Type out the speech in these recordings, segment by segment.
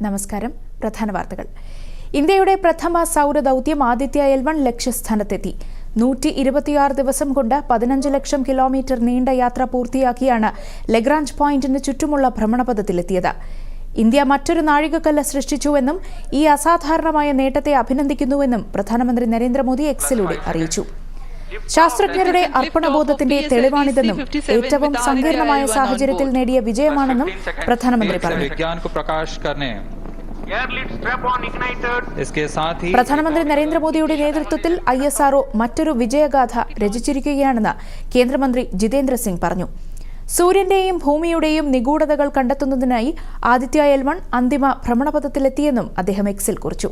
നമസ്കാരം. പ്രധാന വാർത്തകൾ. ഇന്ത്യയുടെ പ്രഥമ സൗരദൌത്യം ആദിത്യ-L1 ലക്ഷ്യസ്ഥാനത്തെത്തി. 126 ദിവസം കൊണ്ട് 15 ലക്ഷം കിലോമീറ്റർ നീണ്ട യാത്ര പൂർത്തിയാക്കിയാണ് ലഗ്രാഞ്ച് പോയിന്റിന് ചുറ്റുമുള്ള ഭ്രമണപഥത്തിലെത്തിയത്. ഇന്ത്യ മറ്റൊരു നാഴികക്കല്ല് സൃഷ്ടിച്ചുവെന്നും ഈ അസാധാരണമായ നേട്ടത്തെ അഭിനന്ദിക്കുന്നുവെന്നും പ്രധാനമന്ത്രി നരേന്ദ്രമോദി എക്സിലൂടെ അറിയിച്ചു. ശാസ്ത്രജ്ഞരുടെ അർപ്പണബോധത്തിന്റെ തെളിവാണിതെന്നും ഏറ്റവും സങ്കീർണമായ സാഹചര്യത്തിൽ നേടിയ വിജയമാണെന്നും പ്രധാനമന്ത്രി പറഞ്ഞു. പ്രധാനമന്ത്രി നരേന്ദ്രമോദിയുടെ നേതൃത്വത്തിൽ ISRO മറ്റൊരു വിജയഗാഥ രചിച്ചിരിക്കുകയാണെന്ന് കേന്ദ്രമന്ത്രി ജിതേന്ദ്ര സിംഗ് പറഞ്ഞു. സൂര്യന്റെയും ഭൂമിയുടെയും നിഗൂഢതകൾ കണ്ടെത്തുന്നതിനായി ആദിത്യ-L1 അന്തിമ ഭ്രമണപഥത്തിലെത്തിയെന്നും അദ്ദേഹം എക്സിൽ കുറിച്ചു.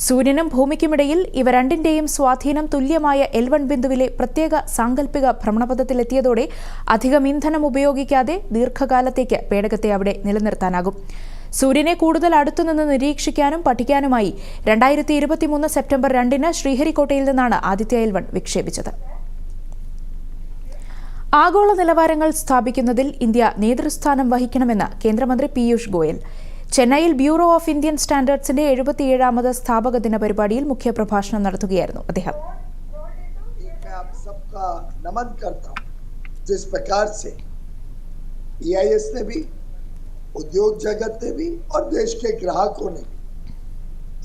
സൂര്യനും ഭൂമിക്കുമിടയിൽ ഇവ രണ്ടിന്റെയും സ്വാധീനം തുല്യമായ L1 ബിന്ദുവിലെ പ്രത്യേക സാങ്കല്പിക ഭ്രമണപഥത്തിലെത്തിയതോടെ അധികം ഇന്ധനം ഉപയോഗിക്കാതെ ദീർഘകാലത്തേക്ക് പേടകത്തെ അവിടെ നിലനിർത്താനാകും. സൂര്യനെ കൂടുതൽ അടുത്തുനിന്ന് നിരീക്ഷിക്കാനും പഠിക്കാനുമായി 2023 സെപ്റ്റംബർ 2 ശ്രീഹരിക്കോട്ടയിൽ നിന്നാണ് ആദിത്യ-L1 വിക്ഷേപിച്ചത്. ആഗോള നിലവാരങ്ങൾ സ്ഥാപിക്കുന്നതിൽ ഇന്ത്യ നേതൃസ്ഥാനം വഹിക്കണമെന്ന് കേന്ദ്രമന്ത്രി പീയൂഷ് ഗോയൽ ചെന്നൈയിൽ ബ്യൂറോ ഓഫ് ഇന്ത്യൻ സ്റ്റാൻഡേർഡ്സിന്റെ 77ാമത് സ്ഥാപക ദിന പരിപാടിയിൽ മുഖ്യപ്രഭാഷണം നടത്തുകയായിരുന്നു അദ്ദേഹം. उद्योग जगत ने भी और देश के ग्राहकों ने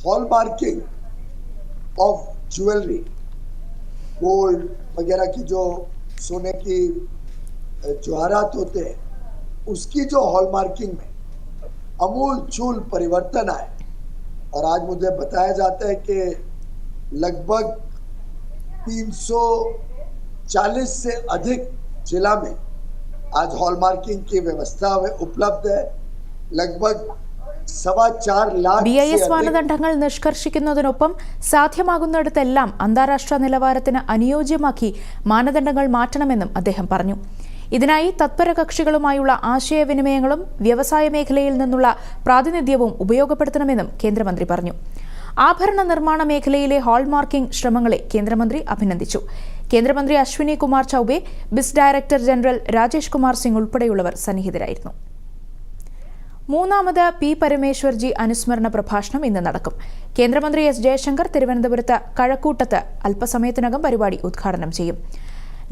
हॉलमार्किंग ऑफ ज्वेलरी, गोल्ड वगैरह की जो सोने की जवाहरात होते हैं उसकी जो हॉलमार्किंग में अमूल चूल परिवर्तन आए. और आज मुझे बताया जाता है कि लगभग 340 से अधिक जिला में आज हॉलमार्किंग की व्यवस्था उपलब्ध है. लगभग 4.25 लाख BIS മാനദണ്ഡങ്ങൾ നിഷ്കർഷിക്കുന്നതിനൊപ്പം സാധ്യമാകുന്നിടത്തെല്ലാം അന്താരാഷ്ട്ര നിലവാരത്തിന് അനുയോജ്യമാക്കി മാനദണ്ഡങ്ങൾ മാറ്റണമെന്നും അദ്ദേഹം പറഞ്ഞു. ഇതിനായി തത്പര കക്ഷികളുമായുള്ള ആശയവിനിമയങ്ങളും വ്യവസായ മേഖലയിൽ നിന്നുള്ള പ്രാതിനിധ്യവും ഉപയോഗപ്പെടുത്തണമെന്നും കേന്ദ്രമന്ത്രി പറഞ്ഞു. ആഭരണ നിർമ്മാണ മേഖലയിലെ ഹാൾമാർക്കിംഗ് ശ്രമങ്ങളെ കേന്ദ്രമന്ത്രി അഭിനന്ദിച്ചു. കേന്ദ്രമന്ത്രി അശ്വിനി കുമാർ ചൌബെ, ബിസ് ഡയറക്ടർ ജനറൽ രാജേഷ് കുമാർ സിംഗ് ഉൾപ്പെടെയുള്ളവർ സന്നിഹിതരായിരുന്നു. മൂന്നാമത് P. പരമേശ്വർജി അനുസ്മരണ പ്രഭാഷണം ഇന്ന് നടക്കും. കേന്ദ്രമന്ത്രി S. ജയശങ്കർ തിരുവനന്തപുരത്ത് കഴക്കൂട്ടത്ത് അല്പസമയത്തിനകം പരിപാടി ഉദ്ഘാടനം ചെയ്യും.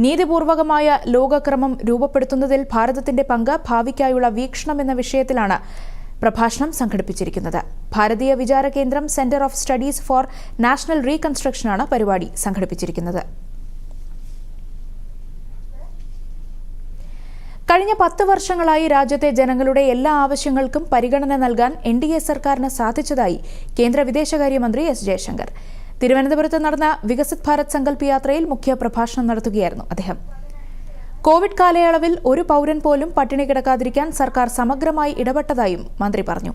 നീതിപൂർവകമായ ലോകക്രമം രൂപപ്പെടുത്തുന്നതിൽ ഭാരതത്തിന്റെ പങ്ക്, ഭാവിക്കായുള്ള വീക്ഷണം എന്ന വിഷയത്തിലാണ് പ്രഭാഷണം സംഘടിപ്പിച്ചിരിക്കുന്നത്. Bharatiya Vichara Kendram centre of studies for national റീകൺസ്ട്രക്ഷനാണ് പരിപാടി സംഘടിപ്പിച്ചിരിക്കുന്നത്. കഴിഞ്ഞ 10 വർഷങ്ങളായി രാജ്യത്തെ ജനങ്ങളുടെ എല്ലാ ആവശ്യങ്ങൾക്കും പരിഗണന നൽകാൻ NDA സർക്കാരിന് സാധിച്ചതായി കേന്ദ്ര വിദേശകാര്യമന്ത്രി S. ജയശങ്കർ തിരുവനന്തപുരത്ത് നടന്ന വികസിത് ഭാരത് സങ്കല്പ് യാത്രയിൽ മുഖ്യ പ്രഭാഷണം നടത്തുകയായിരുന്നു അദ്ദേഹം. കോവിഡ് കാലയളവിൽ ഒരു പൗരൻ പോലും പട്ടിണി കിടക്കാതിരിക്കാൻ സർക്കാർ സമഗ്രമായി ഇടപെട്ടതായും മന്ത്രി പറഞ്ഞു.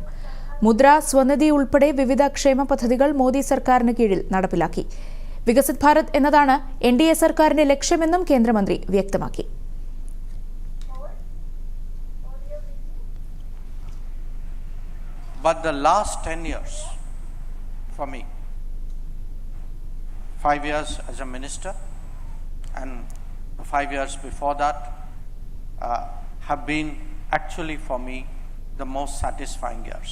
മുദ്ര, സ്വനിധി ഉൾപ്പെടെ വിവിധ ക്ഷേമ പദ്ധതികൾ മോദി സർക്കാരിന് കീഴിൽ നടപ്പിലാക്കി. വികസിത് ഭാരത് എന്നതാണ് NDA സർക്കാരിന്റെ ലക്ഷ്യമെന്നും കേന്ദ്രമന്ത്രി വ്യക്തമാക്കി. But the last 10 years for me, 5 years as a minister and 5 years before that have been actually for me the most satisfying years.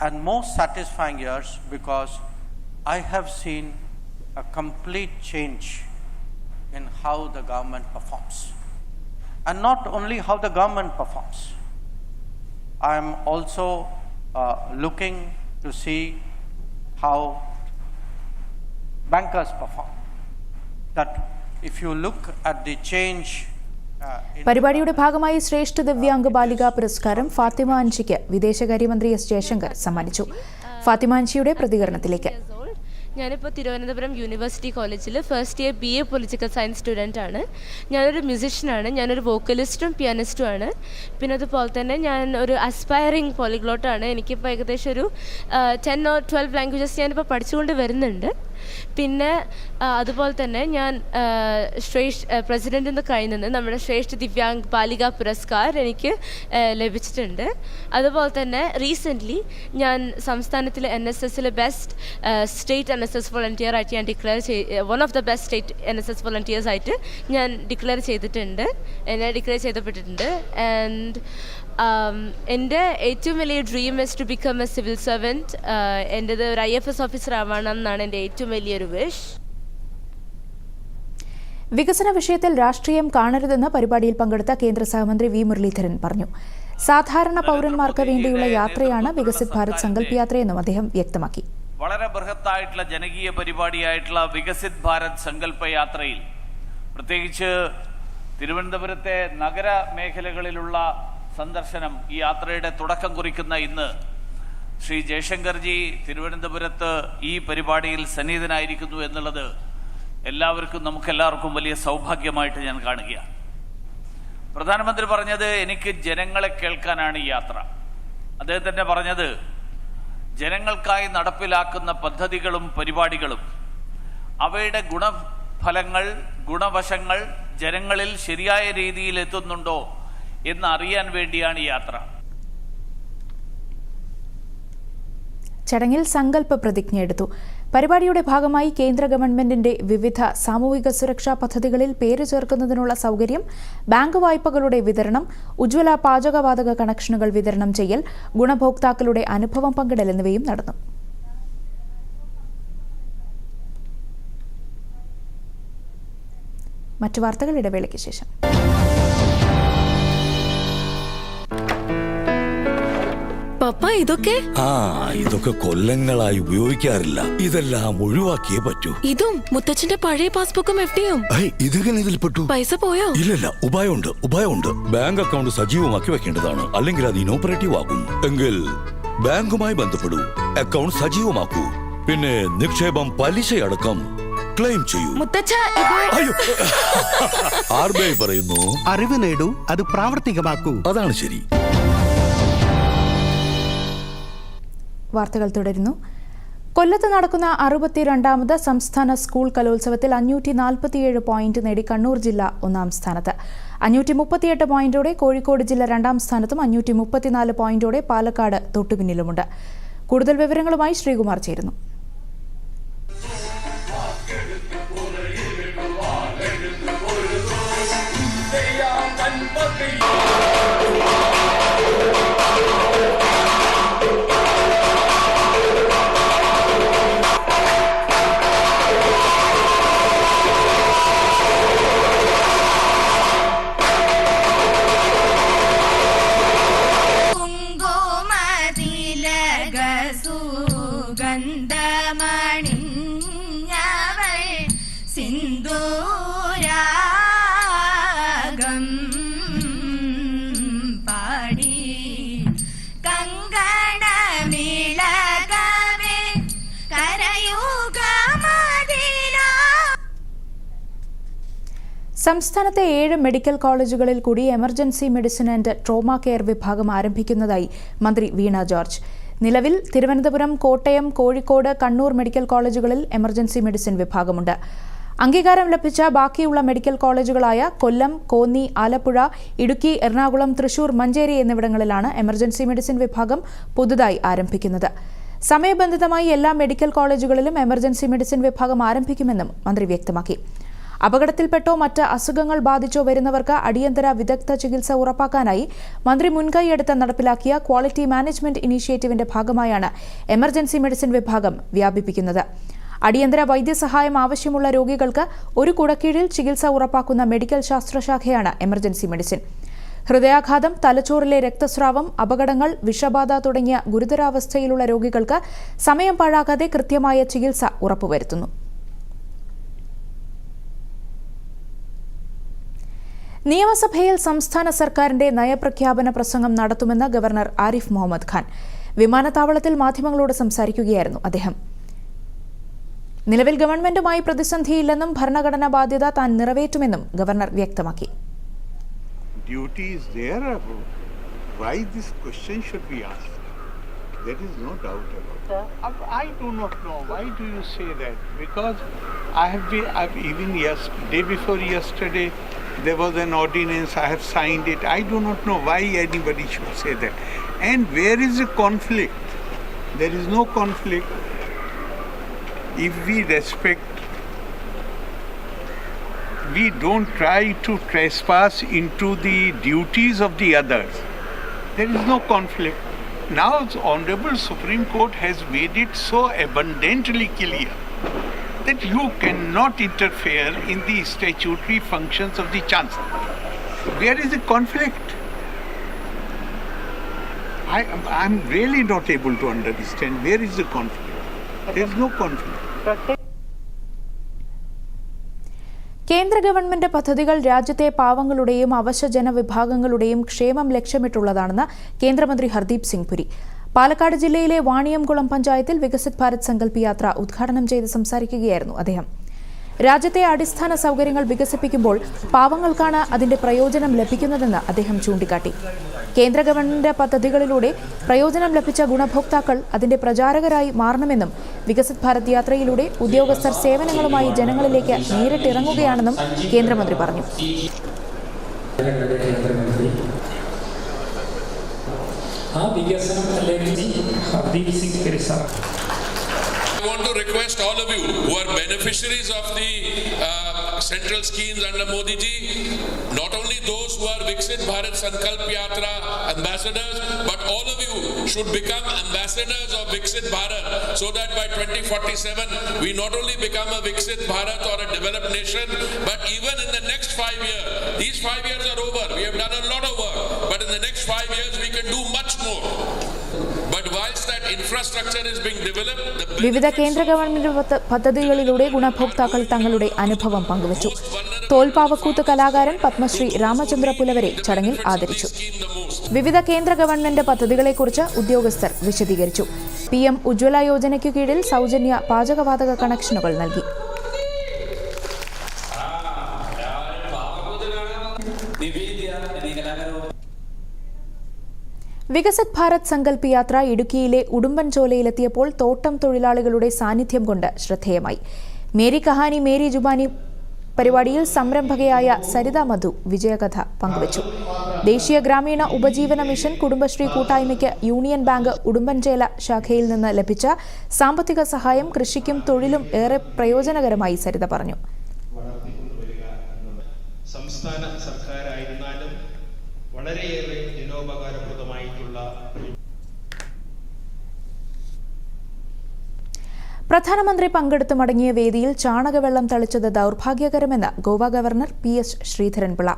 And most satisfying years because I have seen a complete change in how the government performs. And not only how the government performs, I am also looking to see how bankers perform. That if you look at the change പരിപാടിയുടെ ഭാഗമായി ശ്രേഷ്ഠ ദിവ്യാംഗ ബാലികാ പുരസ്കാരം ഫാത്തിമ അൻഷിക്ക് വിദേശകാര്യമന്ത്രി S. Jaishankar സമ്മാനിച്ചു. ഫാത്തിമ അൻഷിയുടെ പ്രതികരണത്തിലേക്ക്. ഞാനിപ്പോൾ Thiruvananthapuram university കോളേജിൽ first year BA political science student ആണ്. ഞാനൊരു മ്യൂസിഷ്യനാണ്. ഞാനൊരു വോക്കലിസ്റ്റും പിയാനിസ്റ്റുമാണ്. പിന്നെ അതുപോലെ തന്നെ ഞാൻ ഒരു അസ്പയറിങ് പോളിഗ്ലോട്ടാണ്. എനിക്കിപ്പോൾ ഏകദേശം ഒരു 10 or 12 ലാംഗ്വേജസ് ഞാനിപ്പോൾ പഠിച്ചുകൊണ്ട് വരുന്നുണ്ട്. പിന്നെ അതുപോലെ തന്നെ ഞാൻ പ്രസിഡൻറ്റിൻ്റെ കയ്യിൽ നിന്ന് നമ്മുടെ ശ്രേഷ്ഠ ദിവ്യാംഗ് ബാലിക പുരസ്കാർ എനിക്ക് ലഭിച്ചിട്ടുണ്ട്. അതുപോലെ തന്നെ റീസെൻ്റ്ലി ഞാൻ സംസ്ഥാനത്തിലെ NSSലെ ബെസ്റ്റ് സ്റ്റേറ്റ് NSS വോളണ്ടിയർ ആയിട്ട് ഞാൻ one of the best state NSS volunteers ആയിട്ട് ഞാൻ ഡിക്ലെയർ ചെയ്യപ്പെട്ടിട്ടുണ്ട്. ആൻഡ് എൻ്റെ ഏറ്റവും വലിയ dream is to become a civil servant. എൻ്റേത് ഒരു IFS ഓഫീസർ ആവണം എന്നാണ് എൻ്റെ ഏറ്റവും വലിയൊരു വിഷ്. വികസന വിഷയത്തിൽ രാഷ്ട്രീയം കാണരുതെന്ന് പരിപാടിയിൽ പങ്കെടുത്ത കേന്ദ്ര സഹമന്ത്രി വി മുരളീധരൻ പറഞ്ഞു. സാധാരണ പൗരന്മാർക്ക് വേണ്ടിയുള്ള യാത്രയാണ് വികസിത് ഭാരത് സങ്കല്പ് യാത്രയെന്നും അദ്ദേഹം വ്യക്തമാക്കി. വളരെ ബൃഹത്തായിട്ടുള്ള ജനകീയ പരിപാടിയായിട്ടുള്ള വികസിത് ഭാരത് സങ്കല്പ യാത്രയിൽ പ്രത്യേകിച്ച് തിരുവനന്തപുരത്തെ നഗര മേഖലകളിലുള്ള സന്ദർശനം ഈ യാത്രയുടെ തുടക്കം കുറിക്കുന്ന ഇന്ന് ശ്രീ ജയശങ്കർജി തിരുവനന്തപുരത്ത് ഈ പരിപാടിയിൽ സന്നിഹിതനായിരിക്കുന്നു എന്നുള്ളത് നമുക്കെല്ലാവർക്കും വലിയ സൗഭാഗ്യമായിട്ട് ഞാൻ കാണുകയാണ്. പ്രധാനമന്ത്രി പറഞ്ഞത് എനിക്ക് ജനങ്ങളെ കേൾക്കാനാണ് ഈ യാത്ര. അദ്ദേഹം തന്നെ പറഞ്ഞത് ജനങ്ങൾക്കായി നടപ്പിലാക്കുന്ന പദ്ധതികളും പരിപാടികളും അവയുടെ ഗുണഫലങ്ങൾ ഗുണവശങ്ങൾ ജനങ്ങളിൽ ശരിയായ രീതിയിൽ എത്തുന്നുണ്ടോ എന്നറിയാൻ വേണ്ടിയാണ് ഈ യാത്ര. ചടങ്ങിൽ സങ്കല്പ പ്രതിജ്ഞയെടുത്തു. പരിപാടിയുടെ ഭാഗമായി കേന്ദ്ര ഗവൺമെന്റിന്റെ വിവിധ സാമൂഹിക സുരക്ഷാ പദ്ധതികളിൽ പേര് ചേർക്കുന്നതിനുള്ള സൗകര്യം, ബാങ്ക് വായ്പകളുടെ വിതരണം, ഉജ്ജ്വല പാചകവാതക കണക്ഷനുകൾ വിതരണം ചെയ്യൽ, ഗുണഭോക്താക്കളുടെ അനുഭവം പങ്കിടൽ എന്നിവയും നടന്നു. മറ്റു വാർത്തകൾ ഇടവേളയ്ക്ക് ശേഷം. പപ്പ ഇതൊക്കെ കൊല്ലങ്ങളായി ഉപയോഗിക്കാറില്ല. ഇതെല്ലാം ഒഴിവാക്കിയേ പറ്റൂ. ഇതും മുത്തച്ഛന്റെ പഴയ പാസ്ബുക്കും FDയും ഇതെങ്ങനെ ഇതിൽപ്പെട്ടു? പൈസ പോയോ? ഇല്ലല്ല, ഉപായമുണ്ട്. ബാങ്ക് അക്കൗണ്ട് സജീവമാക്കി വെക്കേണ്ടതാണ്. അല്ലെങ്കിൽ അത് ഇനോപ്പറേറ്റീവ് ആകും. എങ്കിൽ ബാങ്കുമായി ബന്ധപ്പെടൂ, അക്കൗണ്ട് സജീവമാക്കൂ, പിന്നെ നിക്ഷേപം പലിശയടക്കം ക്ലെയിം ചെയ്യൂ. RBI പറയുന്നു, അറിവ് നേടൂ, അത് പ്രാവർത്തികമാക്കൂ. അതാണ് ശരി. വാർത്തകൾ തുടരുന്നു. കൊല്ലത്ത് നടക്കുന്ന 62ാമത് സംസ്ഥാന സ്കൂൾ കലോത്സവത്തിൽ 547 പോയിന്റ് നേടി കണ്ണൂർ ജില്ല ഒന്നാം സ്ഥാനത്ത്. 538 പോയിന്റോടെ കോഴിക്കോട് ജില്ല രണ്ടാം സ്ഥാനത്തും 534 പോയിന്റോടെ പാലക്കാട് തൊട്ടുപിന്നിലുമുണ്ട്. കൂടുതൽ വിവരങ്ങളുമായി ശ്രീകുമാർ ചേരുന്നു. സംസ്ഥാനത്തെ 7 മെഡിക്കൽ കോളേജുകളിൽ കൂടി emergency medicine and trauma care വിഭാഗം ആരംഭിക്കുന്നതായി മന്ത്രി വീണ ജോർജ്. നിലവിൽ തിരുവനന്തപുരം, കോട്ടയം, കോഴിക്കോട്, കണ്ണൂർ മെഡിക്കൽ കോളേജുകളിൽ എമർജൻസി മെഡിസിൻ വിഭാഗമുണ്ട്. അംഗീകാരം ലഭിച്ച ബാക്കിയുള്ള മെഡിക്കൽ കോളേജുകളായ കൊല്ലം, കോന്നി, ആലപ്പുഴ, ഇടുക്കി, എറണാകുളം, തൃശൂർ, മഞ്ചേരി എന്നിവിടങ്ങളിലാണ് എമർജൻസി മെഡിസിൻ വിഭാഗം പുതുതായി ആരംഭിക്കുന്നത്. സമയബന്ധിതമായി എല്ലാ മെഡിക്കൽ കോളേജുകളിലും എമർജൻസി മെഡിസിൻ വിഭാഗം ആരംഭിക്കുമെന്നും മന്ത്രി വ്യക്തമാക്കി. അപകടത്തിൽപ്പെട്ടോ മറ്റ് അസുഖങ്ങൾ ബാധിച്ചോ വരുന്നവർക്ക് അടിയന്തര വിദഗ്ധ ചികിത്സ ഉറപ്പാക്കാനായി മന്ത്രി മുൻകൈയെടുത്ത് നടപ്പിലാക്കിയ ക്വാളിറ്റി മാനേജ്മെന്റ് ഇനീഷ്യേറ്റീവിന്റെ ഭാഗമായാണ് എമർജൻസി മെഡിസിൻ വിഭാഗം വ്യാപിപ്പിക്കുന്നത്. അടിയന്തര വൈദ്യസഹായം ആവശ്യമുള്ള രോഗികൾക്ക് ഒരു കുടക്കീഴിൽ ചികിത്സ ഉറപ്പാക്കുന്ന മെഡിക്കൽ ശാസ്ത്രശാഖയാണ് എമർജൻസി മെഡിസിൻ. ഹൃദയാഘാതം, തലച്ചോറിലെ രക്തസ്രാവം, അപകടങ്ങൾ, വിഷബാധ തുടങ്ങിയ ഗുരുതരാവസ്ഥയിലുള്ള രോഗികൾക്ക് സമയം പാഴാക്കാതെ കൃത്യമായ ചികിത്സ ഉറപ്പുവരുത്തുന്നു. നിയമസഭയിൽ സംസ്ഥാന സർക്കാരിന്റെ നയപ്രഖ്യാപന പ്രസംഗം നടത്തുമെന്ന് ഗവർണർ ആരിഫ് മുഹമ്മദ് ഖാൻ. വിമാനത്താവളത്തിൽ മാധ്യമങ്ങളോട് സംസാരിക്കുകയായിരുന്നു അദ്ദേഹം. നിലവിൽ ഗവൺമെന്റുമായി പ്രതിസന്ധിയില്ലെന്നും ഭരണഘടനാ ബാധ്യത താൻ നിറവേറ്റുമെന്നും ഗവർണർ വ്യക്തമാക്കി. Duty is there. Why this question should be asked? There is no doubt about that. I do not know. Why do you say that? Because day before yesterday, there was an ordinance. I have signed it. I do not know why anybody should say that. And where is the conflict? There is no conflict. If we respect, we don't try to trespass into the duties of the others. There is no conflict. Now the Honorable Supreme Court has made it so abundantly clear that you cannot interfere in the statutory functions of the Chancellor. Where is the conflict? I'm really not able to understand. Where is the conflict? There is no conflict. കേന്ദ്ര government പദ്ധതികൾ രാജ്യത്തെ പാവങ്ങളുടെയും അവശ ജനവിഭാഗങ്ങളുടെയും ക്ഷേമം ലക്ഷ്യമിട്ടുള്ളതാണെന്ന് കേന്ദ്രമന്ത്രി ഹർദീപ് സിംഗ് പുരി. പാലക്കാട് ജില്ലയിലെ വാണിയംകുളം പഞ്ചായത്തിൽ വികസിത് ഭാരത് സങ്കല്പ് യാത്ര ഉദ്ഘാടനം ചെയ്ത് സംസാരിക്കുകയായിരുന്നു അദ്ദേഹം. രാജ്യത്തെ അടിസ്ഥാന സൗകര്യങ്ങൾ വികസിപ്പിക്കുമ്പോൾ പാവങ്ങൾക്കാണ് അതിന്റെ പ്രയോജനം ലഭിക്കുന്നതെന്ന് അദ്ദേഹം ചൂണ്ടിക്കാട്ടി. കേന്ദ്ര ഗവൺമെന്റ് പദ്ധതികളിലൂടെ പ്രയോജനം ലഭിച്ച ഗുണഭോക്താക്കൾ അതിന്റെ പ്രചാരകരായി മാറണമെന്നും വികസിത് ഭാരത് യാത്രയിലൂടെ ഉദ്യോഗസ്ഥർ സേവനങ്ങളുമായി ജനങ്ങളിലേക്ക് നേരിട്ടിറങ്ങുകയാണെന്നും കേന്ദ്രമന്ത്രി പറഞ്ഞു. I want to request all of you who are beneficiaries of the central schemes under Modi ji, not only those who are Viksit Bharat Sankalp Yatra ambassadors, but all of you should become ambassadors of Viksit Bharat, so that by 2047 we not only become a Viksit Bharat or a developed nation, but even in the next 5 years, these 5 years are over, we have done a lot of work, but in the next 5 years we can do much more. But whilst that infrastructure is being developed, വിവിധ കേന്ദ്ര government പദ്ധതികളിലൂടെ ഗുണഭോക്താക്കൾ തങ്ങളുടെ അനുഭവം പങ്കുവച്ചു. തോൽപ്പാവക്കൂത്ത് കലാകാരൻ പത്മശ്രീ രാമചന്ദ്ര പുലവരെ ചടങ്ങിൽ ആദരിച്ചു. വിവിധ കേന്ദ്ര ഗവൺമെന്റ് പദ്ധതികളെക്കുറിച്ച് ഉദ്യോഗസ്ഥർ വിശദീകരിച്ചു. PM ഉജ്ജ്വല യോജനയ്ക്കു കീഴിൽ സൗജന്യ പാചകവാതക കണക്ഷനുകൾ നൽകി. വികസിത് ഭാരത് സങ്കല്പ് യാത്ര ഇടുക്കിയിലെ ഉടുമ്പൻചോലയിലെത്തിയപ്പോൾ തോട്ടം തൊഴിലാളികളുടെ സാന്നിധ്യം കൊണ്ട് ശ്രദ്ധേയമായി. മേരി കഹാനി മേരി ജുബാനി പരിപാടിയിൽ സംരംഭകയായ സരിത മധു വിജയകഥ പങ്കുവച്ചു. ദേശീയ ഗ്രാമീണ ഉപജീവന മിഷൻ കുടുംബശ്രീ കൂട്ടായ്മയ്ക്ക് യൂണിയൻ ബാങ്ക് ഉടുമ്പൻചോല ശാഖയിൽ നിന്ന് ലഭിച്ച സാമ്പത്തിക സഹായം കൃഷിക്കും തൊഴിലും ഏറെ പ്രയോജനകരമായി സരിത പറഞ്ഞു. സംസ്ഥാന സർക്കാരായിരുന്നാലും വളരെയേറെ ജനോപകാരപ്രദമായിട്ടുള്ള പ്രധാനമന്ത്രി പങ്കെടുത്ത് മടങ്ങിയ വേദിയിൽ ചാണകവെള്ളം തളിച്ചത് ദൗർഭാഗ്യകരമെന്ന് Goa governor PS Sreedharan Pillai.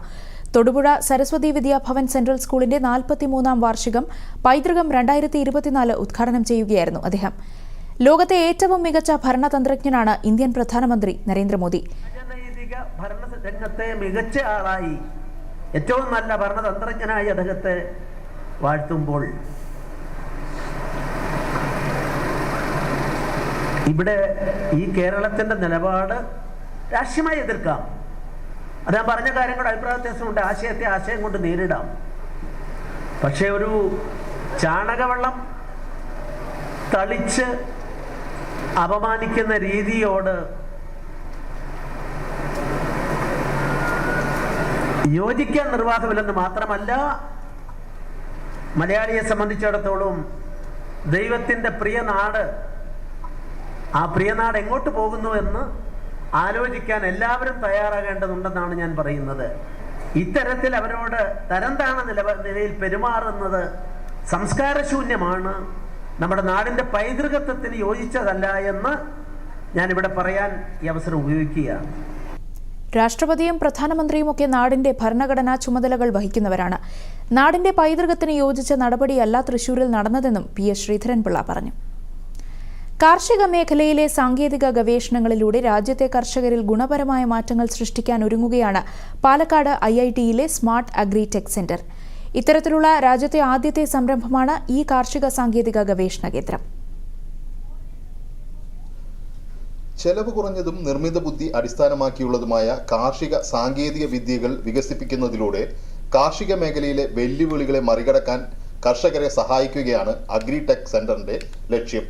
Thodupuzha Saraswathi Vidya Bhavan central സ്കൂളിന്റെ 43ാം വാർഷികം പൈതൃകം 2024 ഉദ്ഘാടനം ചെയ്യുകയായിരുന്നു അദ്ദേഹം. ലോകത്തെ ഏറ്റവും മികച്ച ഭരണതന്ത്രജ്ഞനാണ് ഇന്ത്യൻ പ്രധാനമന്ത്രി നരേന്ദ്രമോദി. ഭരണരംഗത്തെ മികച്ച ആളായി ഏറ്റവും നല്ല ഭരണതന്ത്രജ്ഞനായി അദ്ദേഹത്തെ വാഴ്ത്തുമ്പോൾ ഇവിടെ ഈ കേരളത്തിന്റെ നിലപാട് രാഷ്ട്രീയമായി എതിർക്കാം. അദ്ദേഹം പറഞ്ഞ കാര്യങ്ങളുടെ അഭിപ്രായ വ്യത്യാസമുണ്ട്. ആശയത്തെ ആശയം കൊണ്ട് നേരിടാം. പക്ഷെ ഒരു ചാണകവെള്ളം തളിച്ച് അപമാനിക്കുന്ന രീതിയോട് യോജിക്കാൻ നിർവാഹമില്ലെന്ന് മാത്രമല്ല, മലയാളിയെ സംബന്ധിച്ചിടത്തോളം ദൈവത്തിൻ്റെ പ്രിയ നാട്, ആ പ്രിയനാട് എങ്ങോട്ട് പോകുന്നു എന്ന് ആലോചിക്കാൻ എല്ലാവരും തയ്യാറാകേണ്ടതുണ്ടെന്നാണ് ഞാൻ പറയുന്നത്. ഇത്തരത്തിൽ അവരോട് തരം താണ നിലയിൽ പെരുമാറുന്നത് സംസ്കാരശൂന്യമാണ്, നമ്മുടെ നാടിൻ്റെ പൈതൃകത്വത്തിന് യോജിച്ചതല്ല എന്ന് ഞാനിവിടെ പറയാൻ ഈ അവസരം ഉപയോഗിക്കുകയാണ്. രാഷ്ട്രപതിയും പ്രധാനമന്ത്രിയുമൊക്കെ നാടിന്റെ ഭരണഘടനാ ചുമതലകൾ വഹിക്കുന്നവരാണ്. നാടിന്റെ പൈതൃകത്തിന് യോജിച്ച നടപടിയല്ല തൃശൂരിൽ നടന്നതെന്നും PS ശ്രീധരൻപിള്ള പറഞ്ഞു. കാർഷിക മേഖലയിലെ സാങ്കേതിക ഗവേഷണങ്ങളിലൂടെ രാജ്യത്തെ കർഷകരിൽ ഗുണപരമായ മാറ്റങ്ങൾ സൃഷ്ടിക്കാൻ ഒരുങ്ങുകയാണ് പാലക്കാട് IITയിലെ സ്മാർട്ട് അഗ്രി ടെക് സെന്റർ. ഇത്തരത്തിലുള്ള രാജ്യത്തെ ആദ്യത്തെ സംരംഭമാണ് ഈ കാർഷിക സാങ്കേതിക ഗവേഷണ കേന്ദ്രം. ചെലവ് കുറഞ്ഞതും നിർമ്മിത ബുദ്ധി അടിസ്ഥാനമാക്കിയുള്ളതുമായ കാർഷിക സാങ്കേതിക വിദ്യകൾ വികസിപ്പിക്കുന്നതിലൂടെ കാർഷിക മേഖലയിലെ വെല്ലുവിളികളെ മറികടക്കാൻ കർഷകരെ സഹായിക്കുകയാണ് അഗ്രിടെക് സെന്ററിന്റെ ലക്ഷ്യം.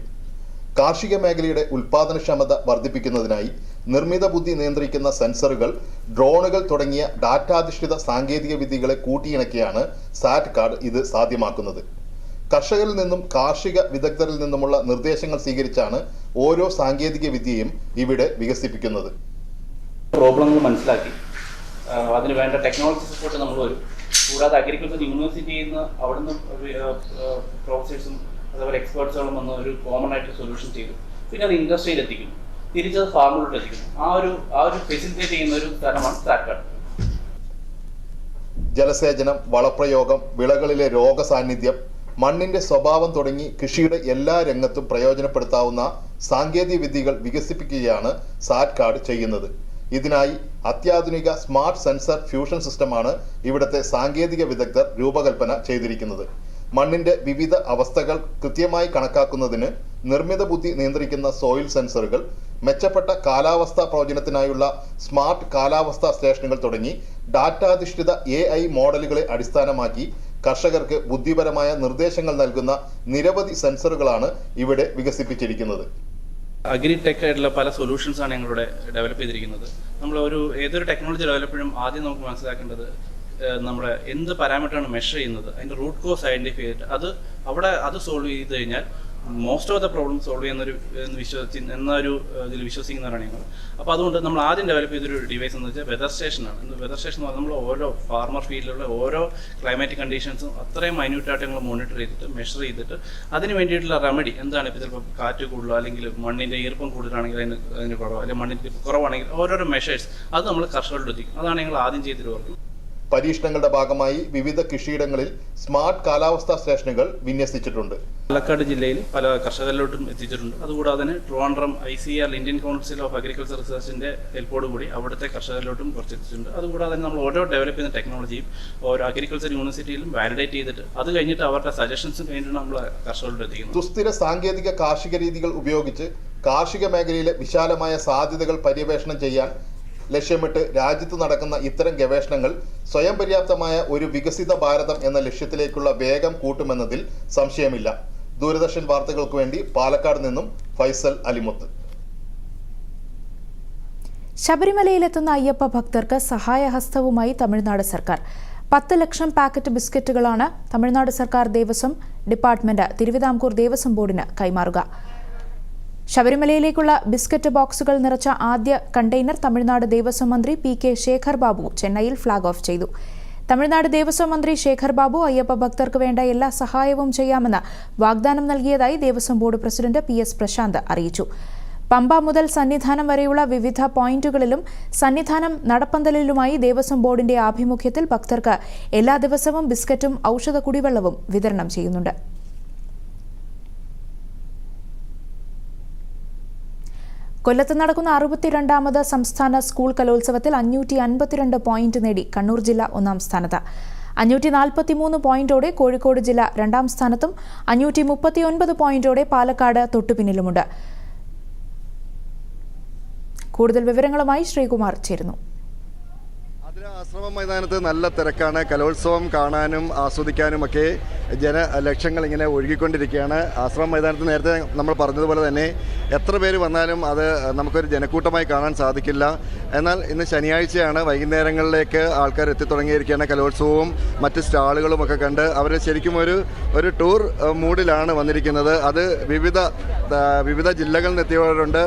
കാർഷിക മേഖലയുടെ ഉൽപാദനക്ഷമത വർദ്ധിപ്പിക്കുന്നതിനായി നിർമ്മിത ബുദ്ധി നിയന്ത്രിക്കുന്ന സെൻസറുകൾ, ഡ്രോണുകൾ തുടങ്ങിയ ഡാറ്റാധിഷ്ഠിത സാങ്കേതിക വിദ്യകളെ കൂട്ടിയിണക്കിയാണ് സാറ്റ് കാർഡ് ഇത് സാധ്യമാക്കുന്നത്. കർഷകരിൽ നിന്നും കാർഷിക വിദഗ്ധരിൽ നിന്നുമുള്ള നിർദ്ദേശങ്ങൾ സ്വീകരിച്ചാണ് ഓരോ സാങ്കേതിക വിദ്യയും ഇവിടെ വികസിപ്പിക്കുന്നത്. പ്രോബ്ലങ്ങൾ മനസ്സിലാക്കി അതിന് വേണ്ട ടെക്നോളജി സപ്പോർട്ട് നമ്മൾ വരും. കൂടാതെ അഗ്രികൾച്ചർ യൂണിവേഴ്സിറ്റിയിൽ നിന്ന് അവിടുന്ന് പ്രൊഫസേഴ്സും അതുപോലെ എക്സ്പേർട്സുകളും വന്ന് ഒരു കോമൺ ആയിട്ട് സൊല്യൂഷൻ ചെയ്തു. പിന്നെ അത് ഇൻഡസ്ട്രിയിൽ എത്തിക്കുന്നു, തിരിച്ചത് ഫാമിലോട്ട് എത്തിക്കുന്നു. ആ ഒരു ഫെസിലിറ്റേറ്റ് ചെയ്യുന്ന ഒരു സ്ഥലമാണ് സാറ്റ് കാർഡ്. ജലസേചനം, വളപ്രയോഗം, വിളകളിലെ രോഗസാന്നിധ്യം, മണ്ണിന്റെ സ്വഭാവം തുടങ്ങി കൃഷിയുടെ എല്ലാ രംഗത്തും പ്രയോജനപ്പെടുത്താവുന്ന സാങ്കേതിക വിദ്യകൾ വികസിപ്പിക്കുകയാണ് സാറ്റ് കാർഡ് ചെയ്യുന്നത്. ഇതിനായി അത്യാധുനിക സ്മാർട്ട് സെൻസർ ഫ്യൂഷൻ സിസ്റ്റമാണ് ഇവിടുത്തെ സാങ്കേതിക വിദഗ്ധർ രൂപകൽപ്പന ചെയ്തിരിക്കുന്നത്. മണ്ണിന്റെ വിവിധ അവസ്ഥകൾ കൃത്യമായി കണക്കാക്കുന്നതിന് നിർമ്മിത ബുദ്ധി നിയന്ത്രിക്കുന്ന സോയിൽ സെൻസറുകൾ, മെച്ചപ്പെട്ട കാലാവസ്ഥാ പ്രവചനത്തിനായുള്ള സ്മാർട്ട് കാലാവസ്ഥാ സ്റ്റേഷനുകൾ തുടങ്ങി ഡാറ്റാധിഷ്ഠിത AI മോഡലുകളെ അടിസ്ഥാനമാക്കി കർഷകർക്ക് ബുദ്ധിപരമായ നിർദ്ദേശങ്ങൾ നൽകുന്ന നിരവധി സെൻസറുകളാണ് ഇവിടെ വികസിപ്പിച്ചിരിക്കുന്നത്. അഗ്രിടെക് ആയിട്ടുള്ള പല സൊല്യൂഷൻസാണ് ഞങ്ങളിവിടെ ഡെവലപ്പ് ചെയ്തിരിക്കുന്നത്. നമ്മൾ ഏതൊരു ടെക്നോളജി ഡെവലപ്പിനും ആദ്യം നമുക്ക് മനസ്സിലാക്കേണ്ടത് നമ്മുടെ എന്ത് പാരാമീറ്ററാണ് മെഷർ ചെയ്യുന്നത്, അതിൻ്റെ റൂട്ട് കോസ് ഐഡൻറ്റിഫൈ ചെയ്തിട്ട് അത് സോൾവ് ചെയ്ത് കഴിഞ്ഞാൽ most of the problem solve ചെയ്യുന്നൊരു ഇതിൽ വിശ്വസിക്കുന്നവരാണ് ഞങ്ങൾ. അപ്പോൾ അതുകൊണ്ട് നമ്മൾ ആദ്യം ഡെവലപ്പ് ചെയ്തൊരു ഡിവൈസ് എന്ന് വെച്ചാൽ വെതർ സ്റ്റേഷനാണ്. വെതർ സ്റ്റേഷൻ എന്ന് പറഞ്ഞാൽ നമ്മൾ ഓരോ ഫാർമർ ഫീൽഡിലുള്ള ഓരോ ക്ലൈമാറ്റിക് കണ്ടീഷൻസും അത്രയും മൈന്യൂട്ടായിട്ട് ഞങ്ങൾ മോണിറ്റർ ചെയ്തിട്ട് മെഷർ ചെയ്തിട്ട് അതിന് വേണ്ടിയിട്ടുള്ള റെമഡി എന്താണ്, ഇപ്പോൾ ചിലപ്പോൾ കാറ്റ് കൂടുതലോ അല്ലെങ്കിൽ മണ്ണിൻ്റെ ഈർപ്പം കൂടുതലാണെങ്കിൽ അതിന് കുറവോ, അല്ലെങ്കിൽ മണ്ണിൻ്റെ കുറവാണെങ്കിൽ ഓരോരോ മെഷേഴ്സ് അത് നമ്മൾ കർഷകരുടെ എത്തിക്കും. അതാണ് ഞങ്ങൾ ആദ്യം ചെയ്തിട്ട് വർക്ക്. പരീക്ഷണങ്ങളുടെ ഭാഗമായി വിവിധ കൃഷിയിടങ്ങളിൽ സ്മാർട്ട് കാലാവസ്ഥാ സ്റ്റേഷനുകൾ വിന്യസിച്ചിട്ടുണ്ട്. പാലക്കാട് ജില്ലയിൽ പല കർഷകരിലോട്ടും എത്തിച്ചിട്ടുണ്ട്. അതുകൂടാതെ തന്നെ Trivandrum ICR Indian council of agriculture റിസർച്ചിന്റെ ഹെൽപ്പോടുകൂടി അവിടുത്തെ കർഷകരിലോട്ടും കുറച്ച് എത്തിച്ചിട്ടുണ്ട്. അതുകൂടാതെ തന്നെ നമ്മൾ ഓരോ ഡെവലപ്പ് ചെയ്യുന്ന ടെക്നോളജിയും ഓരോ അഗ്രികൾച്ചർ യൂണിവേഴ്സിറ്റിയിലും വാലിഡേറ്റ് ചെയ്തിട്ട് അത് കഴിഞ്ഞിട്ട് അവരുടെ സജഷൻസും കഴിഞ്ഞിട്ട് നമ്മൾ കർഷകരിലോട്ട് എത്തിക്കുന്നത്. സുസ്ഥിര സാങ്കേതിക കാർഷിക രീതികൾ ഉപയോഗിച്ച് കാർഷിക മേഖലയിലെ വിശാലമായ സാധ്യതകൾ പര്യവേഷണം ചെയ്യാൻ ലക്ഷ്യമിട്ട് രാജ്യത്ത് നടക്കുന്ന ഇത്തരം ഗവേഷണങ്ങൾ സ്വയം പര്യാപ്തമായ ഒരു വികസിത ഭാരതം എന്ന ലക്ഷ്യത്തിലേക്കുള്ള വേഗം കൂട്ടുമെന്നതിൽ സംശയമില്ല. ദൂരദർശൻ വാർത്തകൾക്ക് വേണ്ടി പാലക്കാട് നിന്നും ഫൈസൽ അലിമുത്ത്. ശബരിമലയിലെത്തുന്ന അയ്യപ്പ ഭക്തർക്ക് സഹായഹസ്തവുമായി തമിഴ്നാട് സർക്കാർ. 10 ലക്ഷം പാക്കറ്റ് ബിസ്ക്കറ്റുകളാണ് തമിഴ്നാട് സർക്കാർ ദേവസ്വം ഡിപ്പാർട്ട്മെന്റ് തിരുവിതാംകൂർ ദേവസ്വം ബോർഡിന് കൈമാറുക. ശബരിമലയിലേക്കുള്ള ബിസ്ക്കറ്റ് ബോക്സുകൾ നിറച്ച ആദ്യ കണ്ടെയ്നർ തമിഴ്നാട് ദേവസ്വം മന്ത്രി PK ശേഖർ ബാബു ചെന്നൈയിൽ ഫ്ളാഗ് ഓഫ് ചെയ്തു. തമിഴ്നാട് ദേവസ്വം മന്ത്രി ശേഖർ ബാബു അയ്യപ്പ ഭക്തർക്ക് വേണ്ട എല്ലാ സഹായവും ചെയ്യാമെന്ന് വാഗ്ദാനം നൽകിയതായി Devaswom board president PS Prashant അറിയിച്ചു. പമ്പ മുതൽ സന്നിധാനം വരെയുള്ള വിവിധ പോയിന്റുകളിലും സന്നിധാനം നടപ്പന്തലിലുമായി ദേവസ്വം ബോർഡിന്റെ ആഭിമുഖ്യത്തിൽ ഭക്തർക്ക് എല്ലാ ദിവസവും ബിസ്ക്കറ്റും ഔഷധ കുടിവെള്ളവും വിതരണം ചെയ്യുന്നുണ്ട്. കൊല്ലത്ത് നടക്കുന്ന 62ാമത് സംസ്ഥാന സ്കൂൾ കലോത്സവത്തിൽ 552 പോയിന്റ് നേടി കണ്ണൂർ ജില്ല 1ാം സ്ഥാനത്ത്. 543 പോയിന്റോടെ കോഴിക്കോട് ജില്ല 2ാം സ്ഥാനത്തും 539 പോയിന്റോടെ പാലക്കാട് തൊട്ടുപിന്നിലുമുണ്ട്. കൂടുതൽ വിവരങ്ങളുമായി ശ്രീകുമാർ ചേരുന്നു. ആശ്രമ മൈതാനത്ത് നല്ല തിരക്കാണ്. കലോത്സവം കാണാനും ആസ്വദിക്കാനുമൊക്കെ ജനലക്ഷങ്ങൾ ഇങ്ങനെ ഒഴുകിക്കൊണ്ടിരിക്കുകയാണ്. ആശ്രമ മൈതാനത്ത് നേരത്തെ നമ്മൾ പറഞ്ഞതുപോലെ തന്നെ എത്ര പേര് വന്നാലും അത് നമുക്കൊരു ജനക്കൂട്ടമായി കാണാൻ സാധിക്കില്ല. എന്നാൽ ഇന്ന് ശനിയാഴ്ചയാണ്, വൈകുന്നേരങ്ങളിലേക്ക് ആൾക്കാർ എത്തിത്തുടങ്ങിയിരിക്കുകയാണ്. കലോത്സവവും മറ്റ് സ്റ്റാളുകളും ഒക്കെ കണ്ട് അവർ ശരിക്കും ഒരു ടൂർ മൂഡിലാണ് വന്നിരിക്കുന്നത്. അത് വിവിധ ജില്ലകളിൽ നിന്ന് എത്തിയവരുണ്ട്.